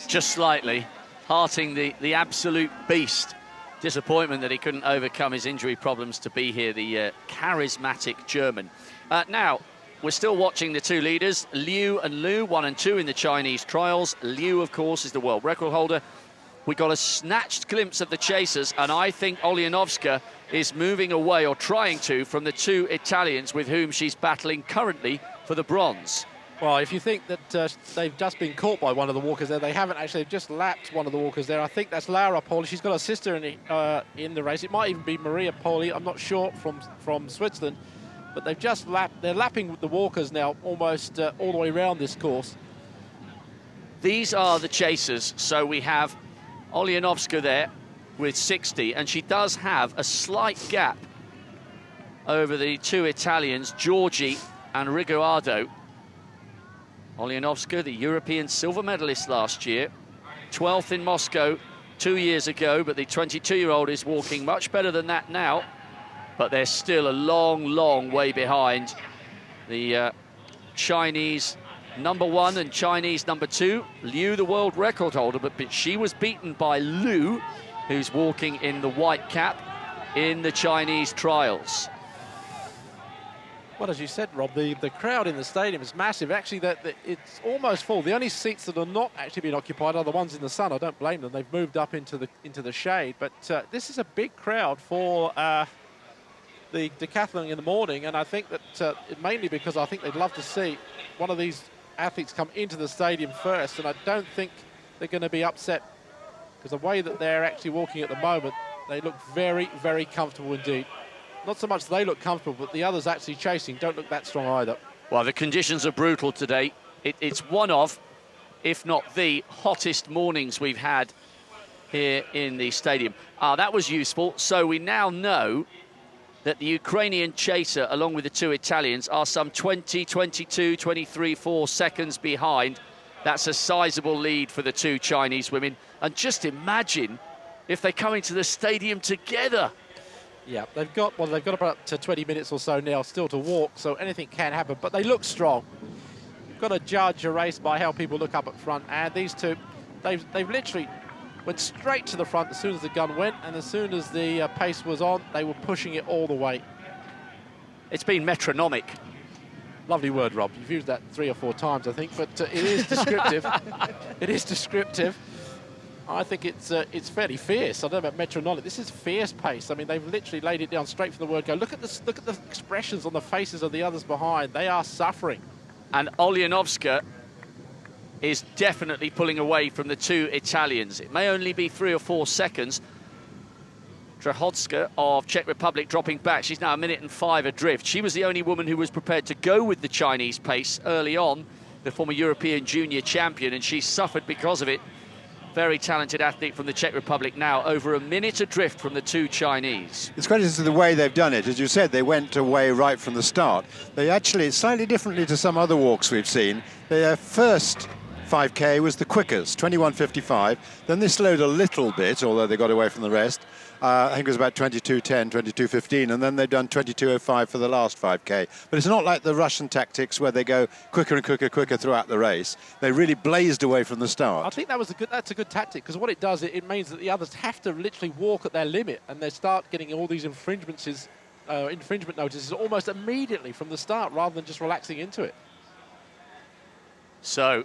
S1: Just slightly. Harting, the absolute beast. Disappointment that he couldn't overcome his injury problems to be here, the charismatic German. Now, we're still watching the two leaders, Liu and Lu, 1 and 2 in the Chinese trials. Liu, of course, is the world record holder. We got a snatched glimpse of the chasers, and I think Oljanovska is moving away, or trying to, from the two Italians with whom she's battling currently for the bronze.
S2: Well, if you think that they've just been caught by one of the walkers there, they haven't actually. They've just lapped one of the walkers there. I think that's Laura Poli. She's got a sister in the race. It might even be Maria Poli. I'm not sure, from Switzerland. But they've just lapped. They're lapping with the walkers now, almost all the way around this course.
S1: These are the chasers. So we have Oljanovska there with 60, and she does have a slight gap over the two Italians, Giorgi and Riguardo. Oljanovska, the European silver medalist last year, 12th in Moscow 2 years ago, but the 22-year-old is walking much better than that now. But they're still a long, long way behind the Chinese #1 and Chinese #2. Liu, the world record holder, but she was beaten by Lu, who's walking in the white cap in the Chinese trials.
S2: Well, as you said, Rob, the crowd in the stadium is massive. Actually, it's almost full. The only seats that are not actually being occupied are the ones in the sun. I don't blame them. They've moved up into the shade. But this is a big crowd for the decathlon in the morning, and I think that mainly because I think they'd love to see one of these athletes come into the stadium first, and I don't think they're going to be upset, because the way that they're actually walking at the moment, they look very, very comfortable indeed. Not so much they look comfortable, but the others actually chasing don't look that strong either.
S1: Well, the conditions are brutal today. It's one of, if not the hottest mornings we've had here in the stadium. That was useful. So we now know that the Ukrainian chaser, along with the two Italians, are some 20, 22, 23, 4 seconds behind. That's a sizable lead for the two Chinese women. And just imagine if they come into the stadium together.
S2: Yeah, they've got about 20 minutes or so now still to walk, so anything can happen, but they look strong. You've got to judge a race by how people look up at front, and these two, they've literally went straight to the front as soon as the gun went, and as soon as the pace was on, they were pushing it all the way.
S1: It's been metronomic.
S2: Lovely word, Rob. You've used that 3 or 4 times, I think, but it is descriptive. It is descriptive. I think it's fairly fierce. I don't know about metronomic. This is fierce pace. I mean, they've literally laid it down straight from the word go. Look at the expressions on the faces of the others behind. They are suffering.
S1: And Oljanovska is definitely pulling away from the two Italians. It may only be 3 or 4 seconds. Drahodska of Czech Republic dropping back. She's now 1 minute and 5 adrift. She was the only woman who was prepared to go with the Chinese pace early on, the former European junior champion, and she suffered because of it. Very talented athlete from the Czech Republic now, over 1 minute adrift from the two Chinese.
S4: It's quite interesting the way they've done it. As you said, they went away right from the start. They actually, slightly differently to some other walks we've seen, their first 5K was the quickest, 21:55. Then they slowed a little bit, although they got away from the rest. I think it was about 22:10, 22:15, and then they've done 22:05 for the last 5K. But it's not like the Russian tactics where they go quicker and quicker throughout the race. They really blazed away from the start.
S2: I think that's a good tactic, because what it does, it means that the others have to literally walk at their limit, and they start getting all these infringement notices almost immediately from the start, rather than just relaxing into it.
S1: So,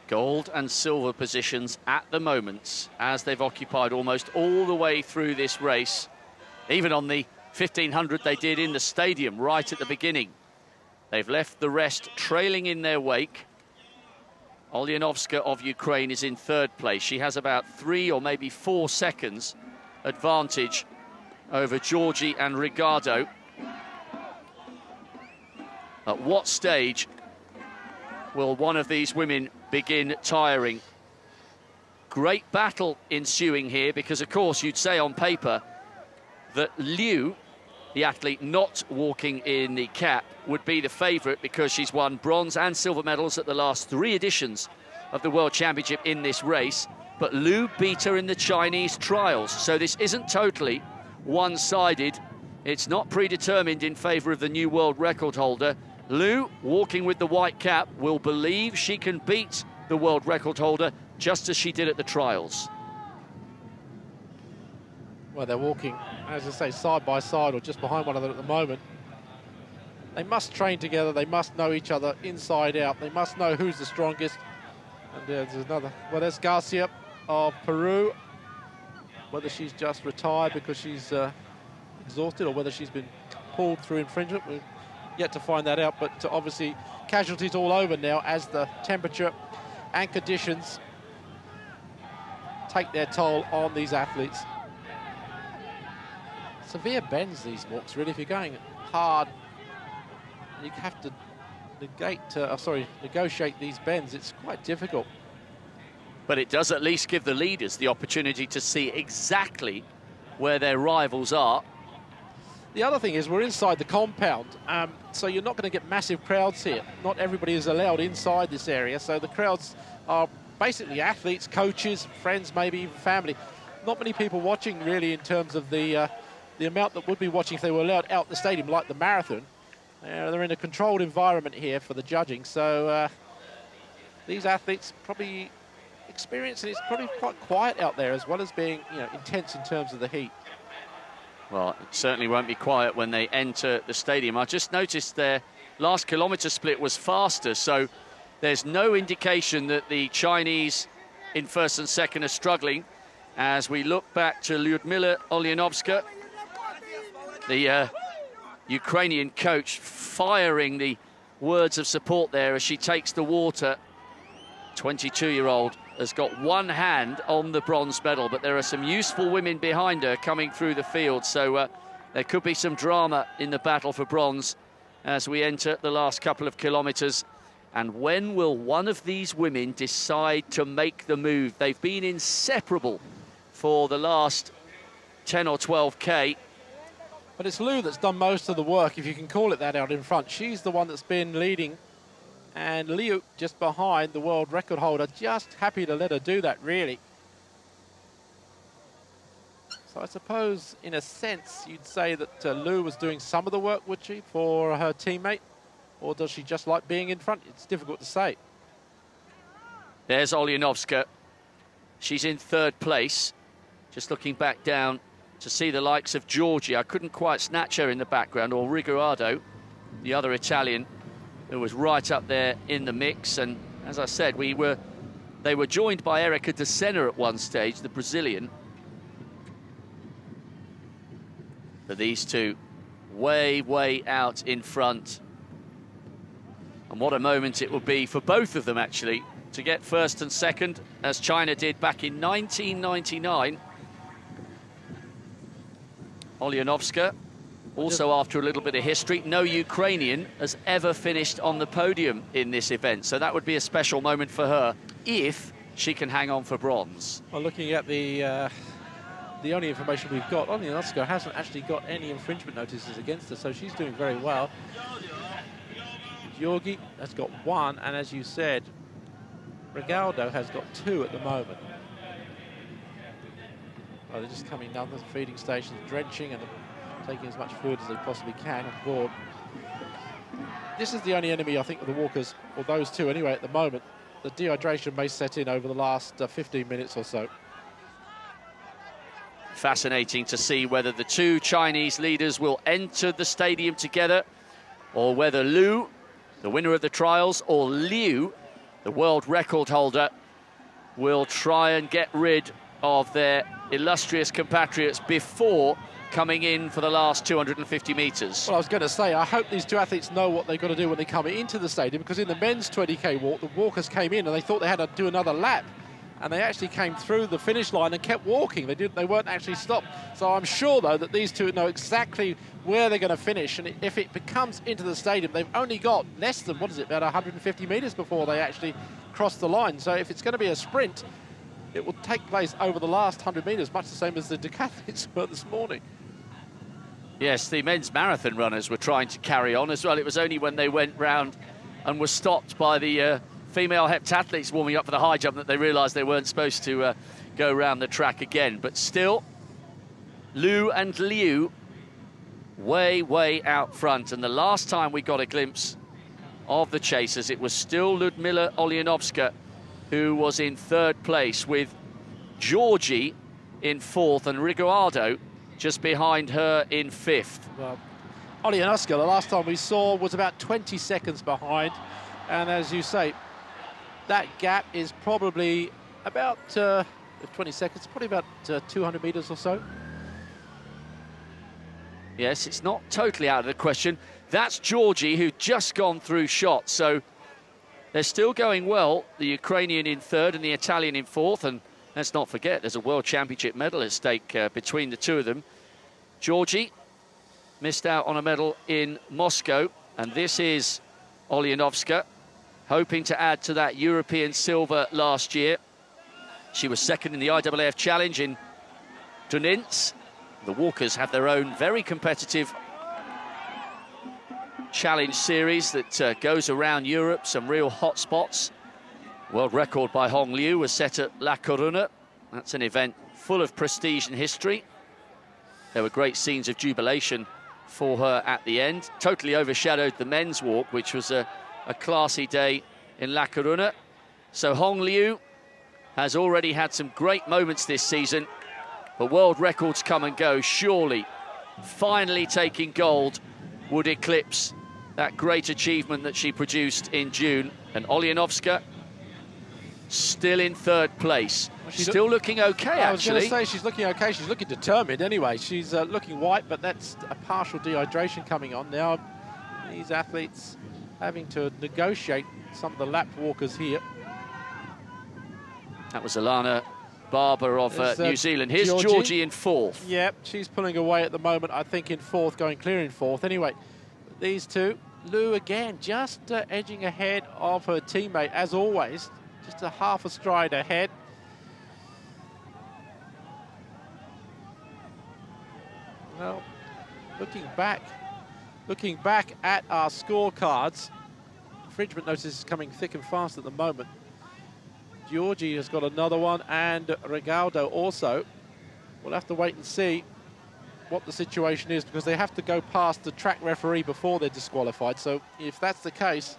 S1: gold and silver positions at the moment, as they've occupied almost all the way through this race. Even on the 1500 they did in the stadium right at the beginning. They've left the rest trailing in their wake. Oljanovska of Ukraine is in 3rd place. She has about 3 or maybe 4 seconds advantage over Giorgi and Riguardo. At what stage will one of these women begin tiring? Great battle ensuing here because, of course, you'd say on paper that Liu, the athlete not walking in the cap, would be the favourite because she's won bronze and silver medals at the last 3 editions of the World Championship in this race. But Liu beat her in the Chinese trials, so this isn't totally one-sided. It's not predetermined in favour of the new world record holder. Liu, walking with the white cap, will believe she can beat the world record holder just as she did at the trials.
S2: Well, they're walking, as I say, side by side or just behind one another at the moment. They must train together. They must know each other inside out. They must know who's the strongest. And there's another. Well, there's Garcia of Peru. Whether she's just retired because she's exhausted or whether she's been pulled through infringement, we've yet to find that out. But obviously, casualties all over now as the temperature and conditions take their toll on these athletes. Severe bends, these walks, really. If you're going hard, you have to negotiate these bends. It's quite difficult.
S1: But it does at least give the leaders the opportunity to see exactly where their rivals are.
S2: The other thing is we're inside the compound, so you're not going to get massive crowds here. Not everybody is allowed inside this area, so the crowds are basically athletes, coaches, friends, maybe even family. Not many people watching, really, in terms of the amount that would be watching if they were allowed out the stadium, like the marathon. They're in a controlled environment here for the judging, so these athletes probably experiencing it's probably quite quiet out there, as well as being, you know, intense in terms of the heat.
S1: Well, it certainly won't be quiet when they enter the stadium. I just noticed their last kilometre split was faster, so there's no indication that the Chinese in first and second are struggling. As we look back to Lyudmila Olyanovska, the Ukrainian coach, firing the words of support there as she takes the water. 22-year-old has got one hand on the bronze medal, but there are some useful women behind her coming through the field, so there could be some drama in the battle for bronze as we enter the last couple of kilometres. And when will one of these women decide to make the move? They've been inseparable for the last 10 or 12K.
S2: But it's Liu that's done most of the work, if you can call it that, out in front. She's the one that's been leading, and Liu just behind the world record holder, just happy to let her do that, really. So I suppose, in a sense, you'd say that Liu was doing some of the work, would she, for her teammate? Or does she just like being in front? It's difficult to say.
S1: There's Olyanovska. She's in third place. Just looking back down to see the likes of Georgia. I couldn't quite snatch her in the background, or Riguardo, the other Italian, who was right up there in the mix. And as I said, they were joined by Erika de Senna at one stage, the Brazilian. But these two way, way out in front. And what a moment it will be for both of them, actually, to get first and second, as China did back in 1999. Olyanovska, also after a little bit of history, no Ukrainian has ever finished on the podium in this event. So that would be a special moment for her if she can hang on for bronze.
S2: Well, looking at the only information we've got, Olyanovska hasn't actually got any infringement notices against her, so she's doing very well. Georgi has got one, and as you said, Rigaldo has got two at the moment. Well, they're just coming down the feeding stations, drenching and taking as much food as they possibly can on board. This is the only enemy, I think, of the walkers, or those two anyway, at the moment. The dehydration may set in over the last 15 minutes or so.
S1: Fascinating to see whether the two Chinese leaders will enter the stadium together, or whether Liu, the winner of the trials, or Liu, the world record holder, will try and get rid of their illustrious compatriots before coming in for the last 250 metres.
S2: Well, I was going to say, I hope these two athletes know what they've got to do when they come into the stadium, because in the men's 20K walk, the walkers came in and they thought they had to do another lap. And they actually came through the finish line and kept walking. They weren't actually stopped. So I'm sure, though, that these two know exactly where they're going to finish. And if it comes into the stadium, they've only got less than, about 150 metres before they actually cross the line. So if it's going to be a sprint, it will take place over the last 100 metres, much the same as the decathletes were this morning.
S1: Yes, the men's marathon runners were trying to carry on as well. It was only when they went round and were stopped by the female heptathletes warming up for the high jump that they realised they weren't supposed to go round the track again. But still, Lu and Liu way out front. And the last time we got a glimpse of the chasers, it was still Ludmila Olyanovska who was in third place, with Georgie in fourth and Riguardo just behind her in fifth.
S2: Well, Olyanovska, the last time we saw, was about 20 seconds behind. And as you say, that gap is probably about 20 seconds, probably about 200 metres or so.
S1: Yes, it's not totally out of the question. That's Georgie, who'd just gone through shot. So they're still going well, the Ukrainian in third and the Italian in fourth. And let's not forget, there's a World Championship medal at stake between the two of them. Georgie missed out on a medal in Moscow. And this is Olyanovska, hoping to add to that European silver last year. She was second in the IAAF Challenge in Dunins. The walkers have their own very competitive challenge series that goes around Europe, some real hot spots. World record by Hong Liu was set at La Coruna. That's an event full of prestige and history. There were great scenes of jubilation for her at the end. Totally overshadowed the men's walk, which was a classy day in La Coruna. So Hong Liu has already had some great moments this season, but world records come and go. Surely, finally taking gold would eclipse that great achievement that she produced in June. And Olyanovska still in third place. Well, still looking okay, actually.
S2: I was going to say she's looking okay. She's looking determined anyway. She's looking white, but that's a partial dehydration coming on now. These athletes having to negotiate some of the lap walkers here.
S1: That was Alana Barber of New Zealand. Here's Georgie in fourth.
S2: Yep, she's pulling away at the moment, I think in fourth, going clear in fourth. Anyway, these two, Lu again, just edging ahead of her teammate, as always, just a half a stride ahead. Well, looking back at our scorecards, infringement notices coming thick and fast at the moment. Georgie has got another one, and Rigaldo also. We'll have to wait and see what the situation is, because they have to go past the track referee before they're disqualified. So if that's the case,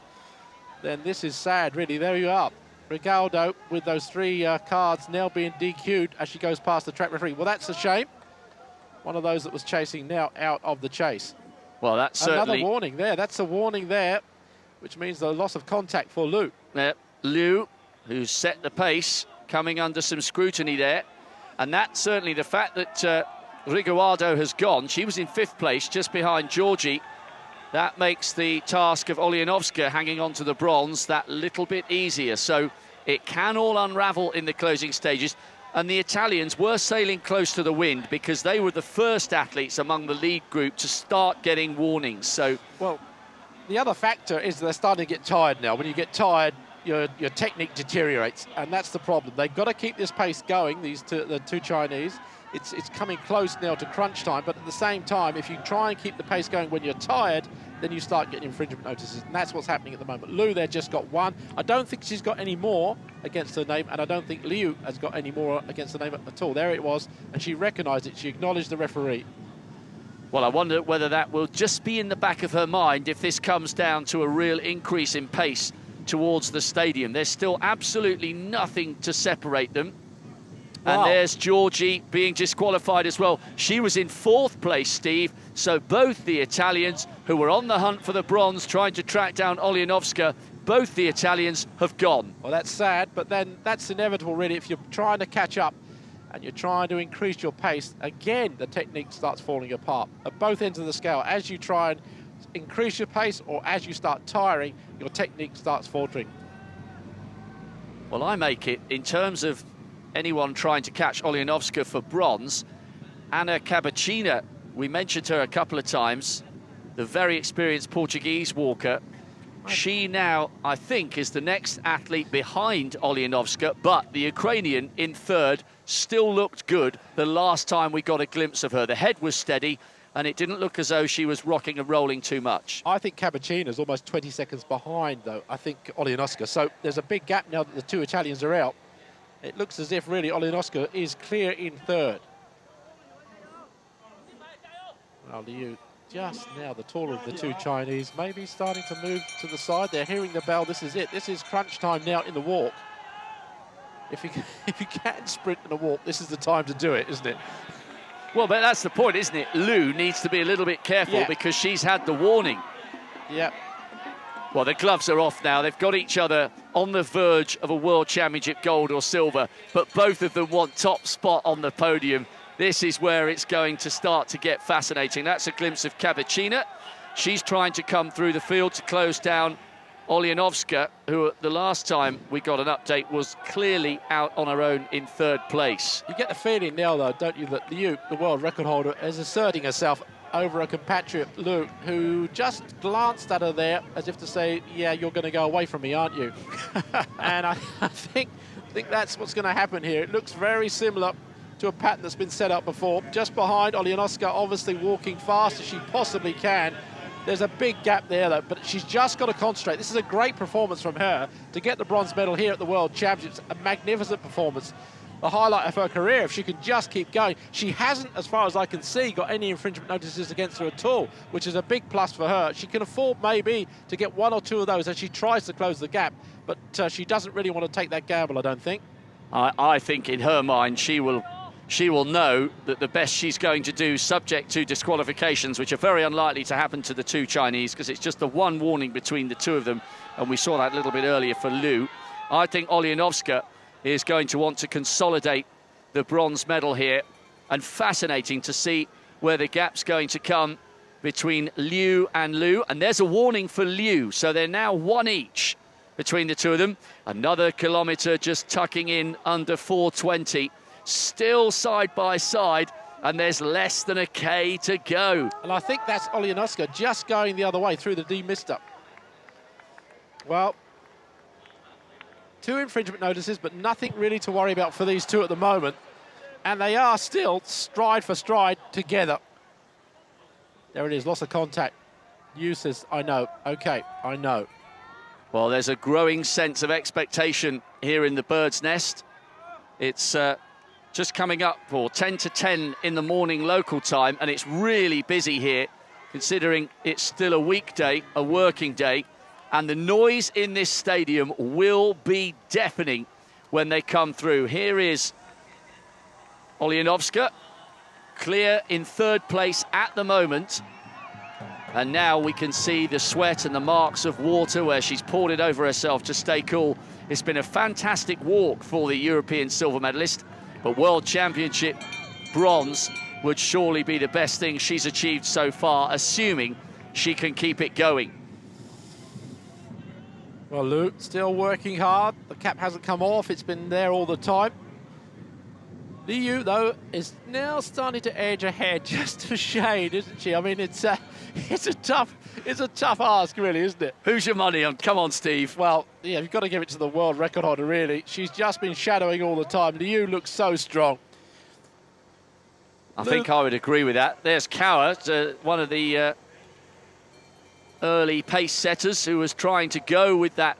S2: then this is sad, really. There you are. Rigaldo with those three cards now being DQ'd as she goes past the track referee. Well, that's a shame. One of those that was chasing now out of the chase.
S1: Well, that's certainly...
S2: Another warning there. That's a warning there, which means the loss of contact for Lu.
S1: Lu, who's set the pace, coming under some scrutiny there. And that's certainly the fact that Riguardo has gone. She was in fifth place, just behind Georgie. That makes the task of Olyanovska hanging on to the bronze that little bit easier. So it can all unravel in the closing stages. And the Italians were sailing close to the wind because they were the first athletes among the lead group to start getting warnings. So,
S2: well, the other factor is they're starting to get tired now. When you get tired, your technique deteriorates, and that's the problem. They've got to keep this pace going, the two Chinese. It's coming close now to crunch time, but at the same time, if you try and keep the pace going when you're tired, then you start getting infringement notices, and that's what's happening at the moment. Lu there just got one. I don't think she's got any more against her name, and I don't think Liu has got any more against her name at all. There it was, and she recognised it. She acknowledged the referee.
S1: Well, I wonder whether that will just be in the back of her mind if this comes down to a real increase in pace towards the stadium. There's still absolutely nothing to separate them.
S2: Wow.
S1: And there's Georgie being disqualified as well. She was in fourth place, Steve. So both the Italians, who were on the hunt for the bronze, trying to track down Olyanovska, both the Italians have gone.
S2: Well, that's sad, but then that's inevitable, really. If you're trying to catch up and you're trying to increase your pace, again, the technique starts falling apart at both ends of the scale. As you try and increase your pace, or as you start tiring, your technique starts faltering.
S1: Well, I make it, in terms of anyone trying to catch Olyanovska for bronze, Anna Cabacina, we mentioned her a couple of times, the very experienced Portuguese walker. She now, I think, is the next athlete behind Olyanovska, but the Ukrainian in third still looked good the last time we got a glimpse of her. The head was steady, and it didn't look as though she was rocking and rolling too much.
S2: I think Cappuccino's almost 20 seconds behind, though, I think, Olyanovska. So there's a big gap now that the two Italians are out. It looks as if, really, Olyanovska is clear in third. Well, Liu, just now the taller of the two Chinese, maybe starting to move to the side. They're hearing the bell. This is it. This is crunch time now in the walk. If you can sprint in a walk, this is the time to do it, isn't it?
S1: Well, but that's the point, isn't it? Liu needs to be a little bit careful because she's had the warning.
S2: Yeah.
S1: Well, the gloves are off now. They've got each other on the verge of a World Championship gold or silver, but both of them want top spot on the podium. This is where it's going to start to get fascinating. That's a glimpse of Kabachina. She's trying to come through the field to close down Olyanovska, who the last time we got an update was clearly out on her own in third place.
S2: You get the feeling now, though, don't you, that Liu, the world record holder, is asserting herself over a compatriot, Liu, who just glanced at her there as if to say, yeah, you're going to go away from me, aren't you? And I think that's what's going to happen here. It looks very similar to a pattern that's been set up before. Just behind, Olyanovska obviously walking fast as she possibly can. There's a big gap there, though, but she's just got to concentrate. This is a great performance from her to get the bronze medal here at the World Championships. A magnificent performance. The highlight of her career, if she can just keep going. She hasn't, as far as I can see, got any infringement notices against her at all, which is a big plus for her. She can afford maybe to get one or two of those as she tries to close the gap, but she doesn't really want to take that gamble, I don't think.
S1: I think in her mind she will know that the best she's going to do, subject to disqualifications, which are very unlikely to happen to the two Chinese, because it's just the one warning between the two of them, and we saw that a little bit earlier for Liu. I think Olyanovska is going to want to consolidate the bronze medal here, and fascinating to see where the gap's going to come between Liu, and there's a warning for Liu, so they're now one each between the two of them. Another kilometre just tucking in under 4:20, still side by side, and there's less than a K to go.
S2: And I think that's Olyanovska just going the other way through the demister. Well, 2 infringement notices, but nothing really to worry about for these two at the moment. And they are still stride for stride together. There it is, loss of contact. Yu says, I know, okay, I know.
S1: Well, there's a growing sense of expectation here in the Bird's Nest. It's just coming up for 10 to 10 in the morning local time, and it's really busy here, considering it's still a weekday, a working day. And the noise in this stadium will be deafening when they come through. Here is Olyanovska, clear in third place at the moment. And now we can see the sweat and the marks of water where she's poured it over herself to stay cool. It's been a fantastic walk for the European silver medalist, but World Championship bronze would surely be the best thing she's achieved so far, assuming she can keep it going.
S2: Well, Liu still working hard. The cap hasn't come off. It's been there all the time. Liu, though, is now starting to edge ahead just a shade, isn't she? I mean, it's a tough ask, really, isn't it?
S1: Who's your money on? Come on, Steve.
S2: Well, yeah, you've got to give it to the world record holder, really. She's just been shadowing all the time. Liu looks so strong.
S1: I think I would agree with that. There's Kaur, one of the early pace setters who was trying to go with that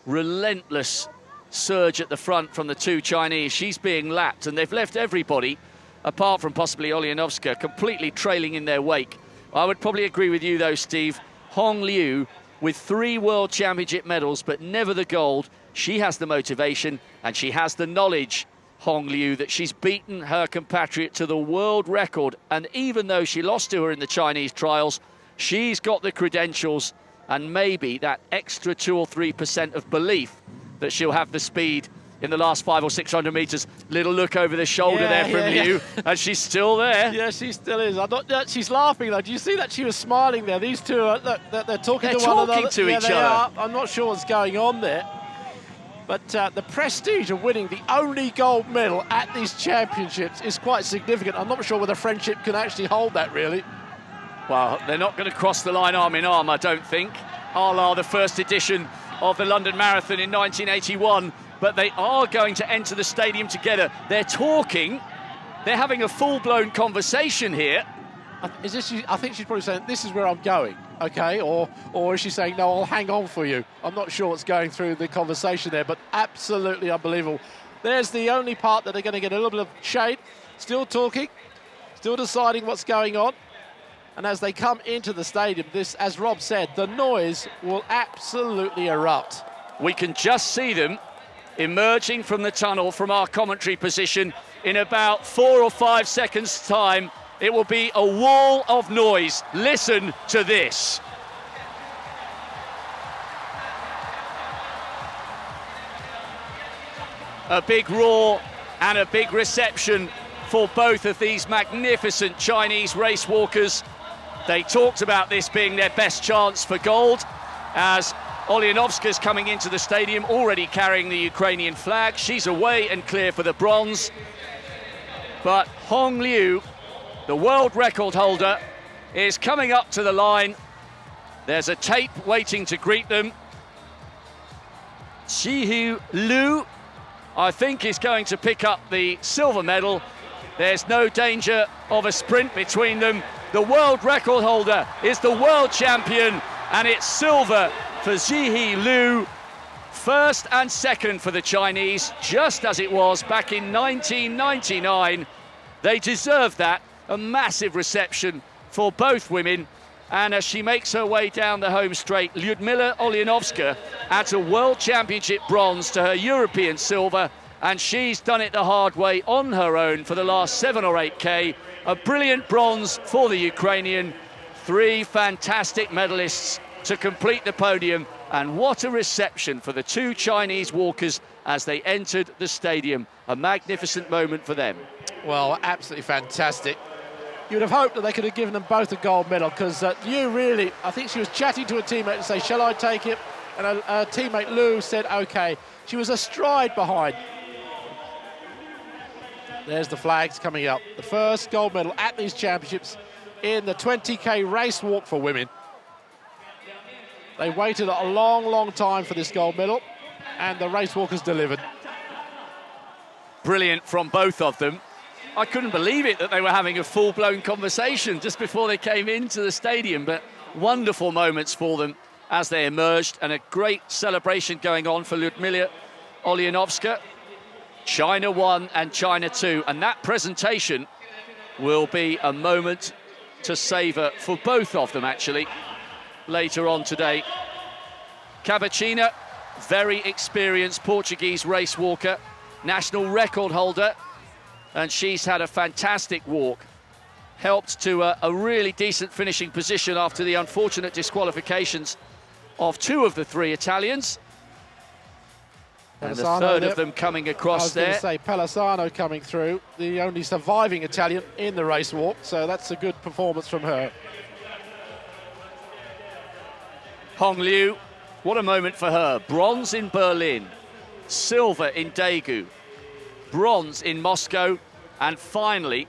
S1: relentless surge at the front from the two Chinese. She's being lapped, and they've left everybody, apart from possibly Olyanovska, completely trailing in their wake. I would probably agree with you, though, Steve. Hong Liu, with 3 World Championship medals, but never the gold. She has the motivation, and she has the knowledge, Hong Liu, that she's beaten her compatriot to the world record. And even though she lost to her in the Chinese trials, she's got the credentials and maybe that extra 2 or 3% of belief that she'll have the speed in the last 500 or 600 metres. Little look over the shoulder there from Liu, and she's still there.
S2: Yeah, she still is. She's laughing, though. Do you see that she was smiling there? These two, look, they're talking to one another.
S1: To each other.
S2: I'm not sure what's going on there. But the prestige of winning the only gold medal at these championships is quite significant. I'm not sure whether friendship can actually hold that, really.
S1: Well, they're not going to cross the line arm in arm, I don't think. a la the first edition of the London Marathon in 1981, but they are going to enter the stadium together. They're talking, they're having a full-blown conversation here.
S2: I think she's probably saying, this is where I'm going, okay? Or is she saying, no, I'll hang on for you? I'm not sure what's going through the conversation there, but absolutely unbelievable. There's the only part that they're going to get a little bit of shade. Still talking, still deciding what's going on. And as they come into the stadium, this, as Rob said, the noise will absolutely erupt.
S1: We can just see them emerging from the tunnel from our commentary position in about 4 or 5 seconds' time. It will be a wall of noise. Listen to this. A big roar and a big reception for both of these magnificent Chinese race walkers. They talked about this being their best chance for gold, as Olyanovska's coming into the stadium already carrying the Ukrainian flag. She's away and clear for the bronze. But Hong Liu, the world record holder, is coming up to the line. There's a tape waiting to greet them. Zhihu Liu, I think, is going to pick up the silver medal. There's no danger of a sprint between them. The world record holder is the world champion, and it's silver for Zhihu Liu. First and second for the Chinese, just as it was back in 1999. They deserve that. A massive reception for both women. And as she makes her way down the home straight, Lyudmila Olyanovska adds a World Championship bronze to her European silver, and she's done it the hard way on her own for the last 7 or 8K. A brilliant bronze for the Ukrainian. 3 fantastic medalists to complete the podium, and what a reception for the 2 Chinese walkers as they entered the stadium. A magnificent moment for them.
S2: Well, absolutely fantastic. You'd have hoped that they could have given them both a gold medal, because Liu really, I think she was chatting to a teammate to say, shall I take it? And her teammate Liu said, okay. She was a stride behind. There's the flags coming up. The first gold medal at these championships in the 20K race walk for women. They waited a long, long time for this gold medal, and the race walkers delivered.
S1: Brilliant from both of them. I couldn't believe it that they were having a full-blown conversation just before they came into the stadium, but wonderful moments for them as they emerged, and a great celebration going on for Lyudmila Olyanovska. China 1 and China 2, and that presentation will be a moment to savour for both of them, actually, later on today. Cabachina, very experienced Portuguese race walker, national record holder, and she's had a fantastic walk. Helped to a really decent finishing position after the unfortunate disqualifications of 2 of the 3 Italians. And the third of them coming across there.
S2: I was going to say Pelasano coming through, the only surviving Italian in the race walk, so that's a good performance from her.
S1: Hong Liu, what a moment for her. Bronze in Berlin, silver in Daegu, bronze in Moscow, and finally,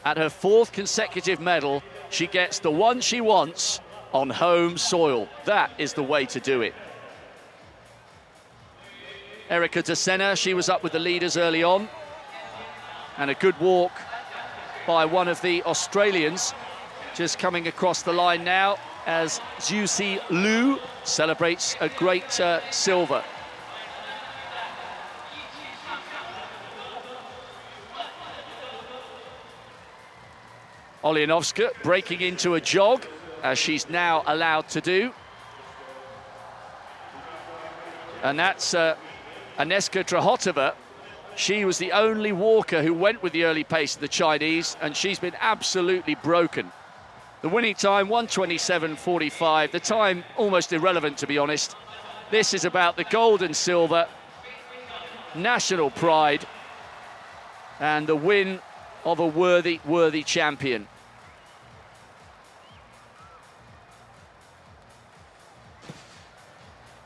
S1: at her 4th consecutive medal, she gets the one she wants on home soil. That is the way to do it. Erika de Senna, she was up with the leaders early on, and a good walk by one of the Australians, just coming across the line now as Zhihu Liu celebrates a great silver. Olyanovska breaking into a jog, as she's now allowed to do. And that's Aneska Drahotova. She was the only walker who went with the early pace of the Chinese, and she's been absolutely broken. The winning time, 1:27.45. The time almost irrelevant, to be honest. This is about the gold and silver, national pride, and the win of a worthy champion.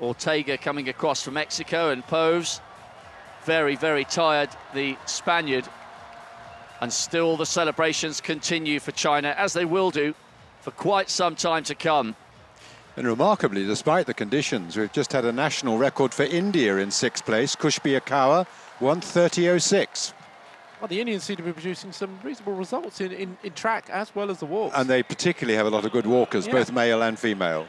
S1: Ortega coming across from Mexico, and Poves, very, very tired, the Spaniard. And still the celebrations continue for China, as they will do for quite some time to come.
S4: And remarkably, despite the conditions, we've just had a national record for India in 6th place. Kushbi Akawa, 1:30.06.
S2: Well, the Indians seem to be producing some reasonable results in track as well as the walks.
S4: And they particularly have a lot of good walkers, both male and female.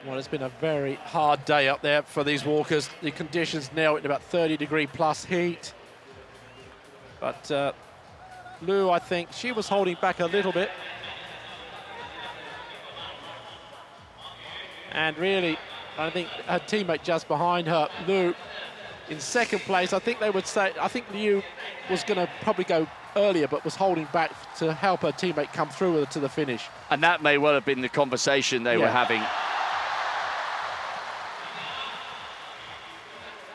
S2: Well, it's been a very hard day up there for these walkers. The conditions now at about 30-degree plus heat. But Liu, I think, she was holding back a little bit. And really, I think her teammate just behind her, Liu, in 2nd place. I think they would say, I think Liu was going to probably go earlier, but was holding back to help her teammate come through with her to the finish.
S1: And that may well have been the conversation they were having.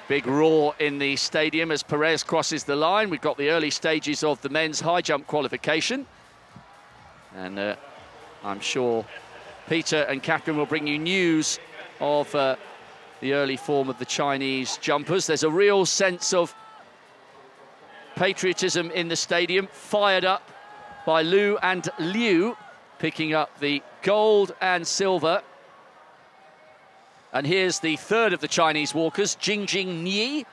S1: Big roar in the stadium as Perez crosses the line. We've got the early stages of the men's high jump qualification. And I'm sure Peter and Catherine will bring you news of the early form of the Chinese jumpers. There's a real sense of patriotism in the stadium, fired up by Liu and Liu, picking up the gold and silver. And here's the 3rd of the Chinese walkers, Jingjing Ni,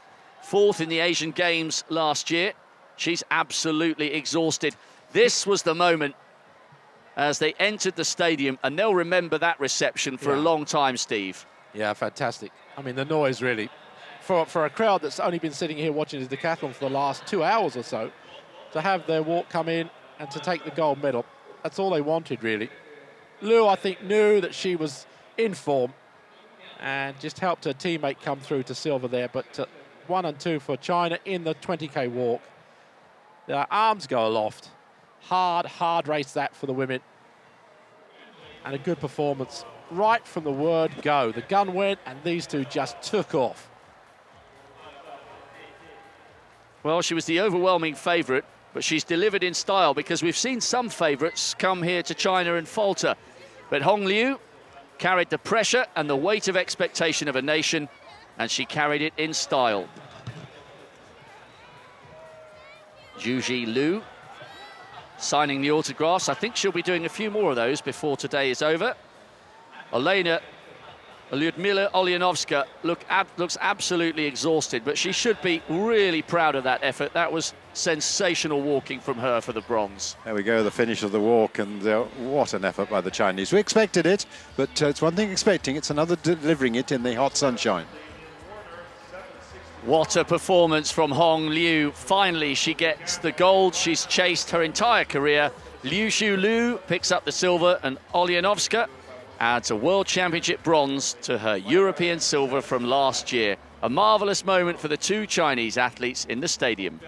S1: 4th in the Asian Games last year. She's absolutely exhausted. This was the moment as they entered the stadium, and they'll remember that reception for a long time, Steve.
S2: Yeah, fantastic. I mean, the noise really, for a crowd that's only been sitting here watching the decathlon for the last 2 hours or so, to have their walk come in and to take the gold medal, that's all they wanted, really. Liu, I think, knew that she was in form and just helped her teammate come through to silver there. But 1 and 2 for China in the 20K walk. Their arms go aloft. Hard race that for the women. And a good performance right from the word go. The gun went and these two just took off.
S1: Well, she was the overwhelming favourite, but she's delivered in style, because we've seen some favourites come here to China and falter. But Hong Liu carried the pressure and the weight of expectation of a nation, and she carried it in style. Juji Liu signing the autographs. I think she'll be doing a few more of those before today is over. Elena Lyudmila Olyanovska looks absolutely exhausted, but she should be really proud of that effort. That was sensational walking from her for the bronze.
S4: There we go, the finish of the walk, and what an effort by the Chinese. We expected it, but it's one thing expecting, it's another delivering it in the hot sunshine.
S1: What a performance from Hong Liu. Finally, she gets the gold she's chased her entire career. Liu Xiu Liu picks up the silver, and Olyanovska adds a World Championship bronze to her European silver from last year. A marvellous moment for the two Chinese athletes in the stadium.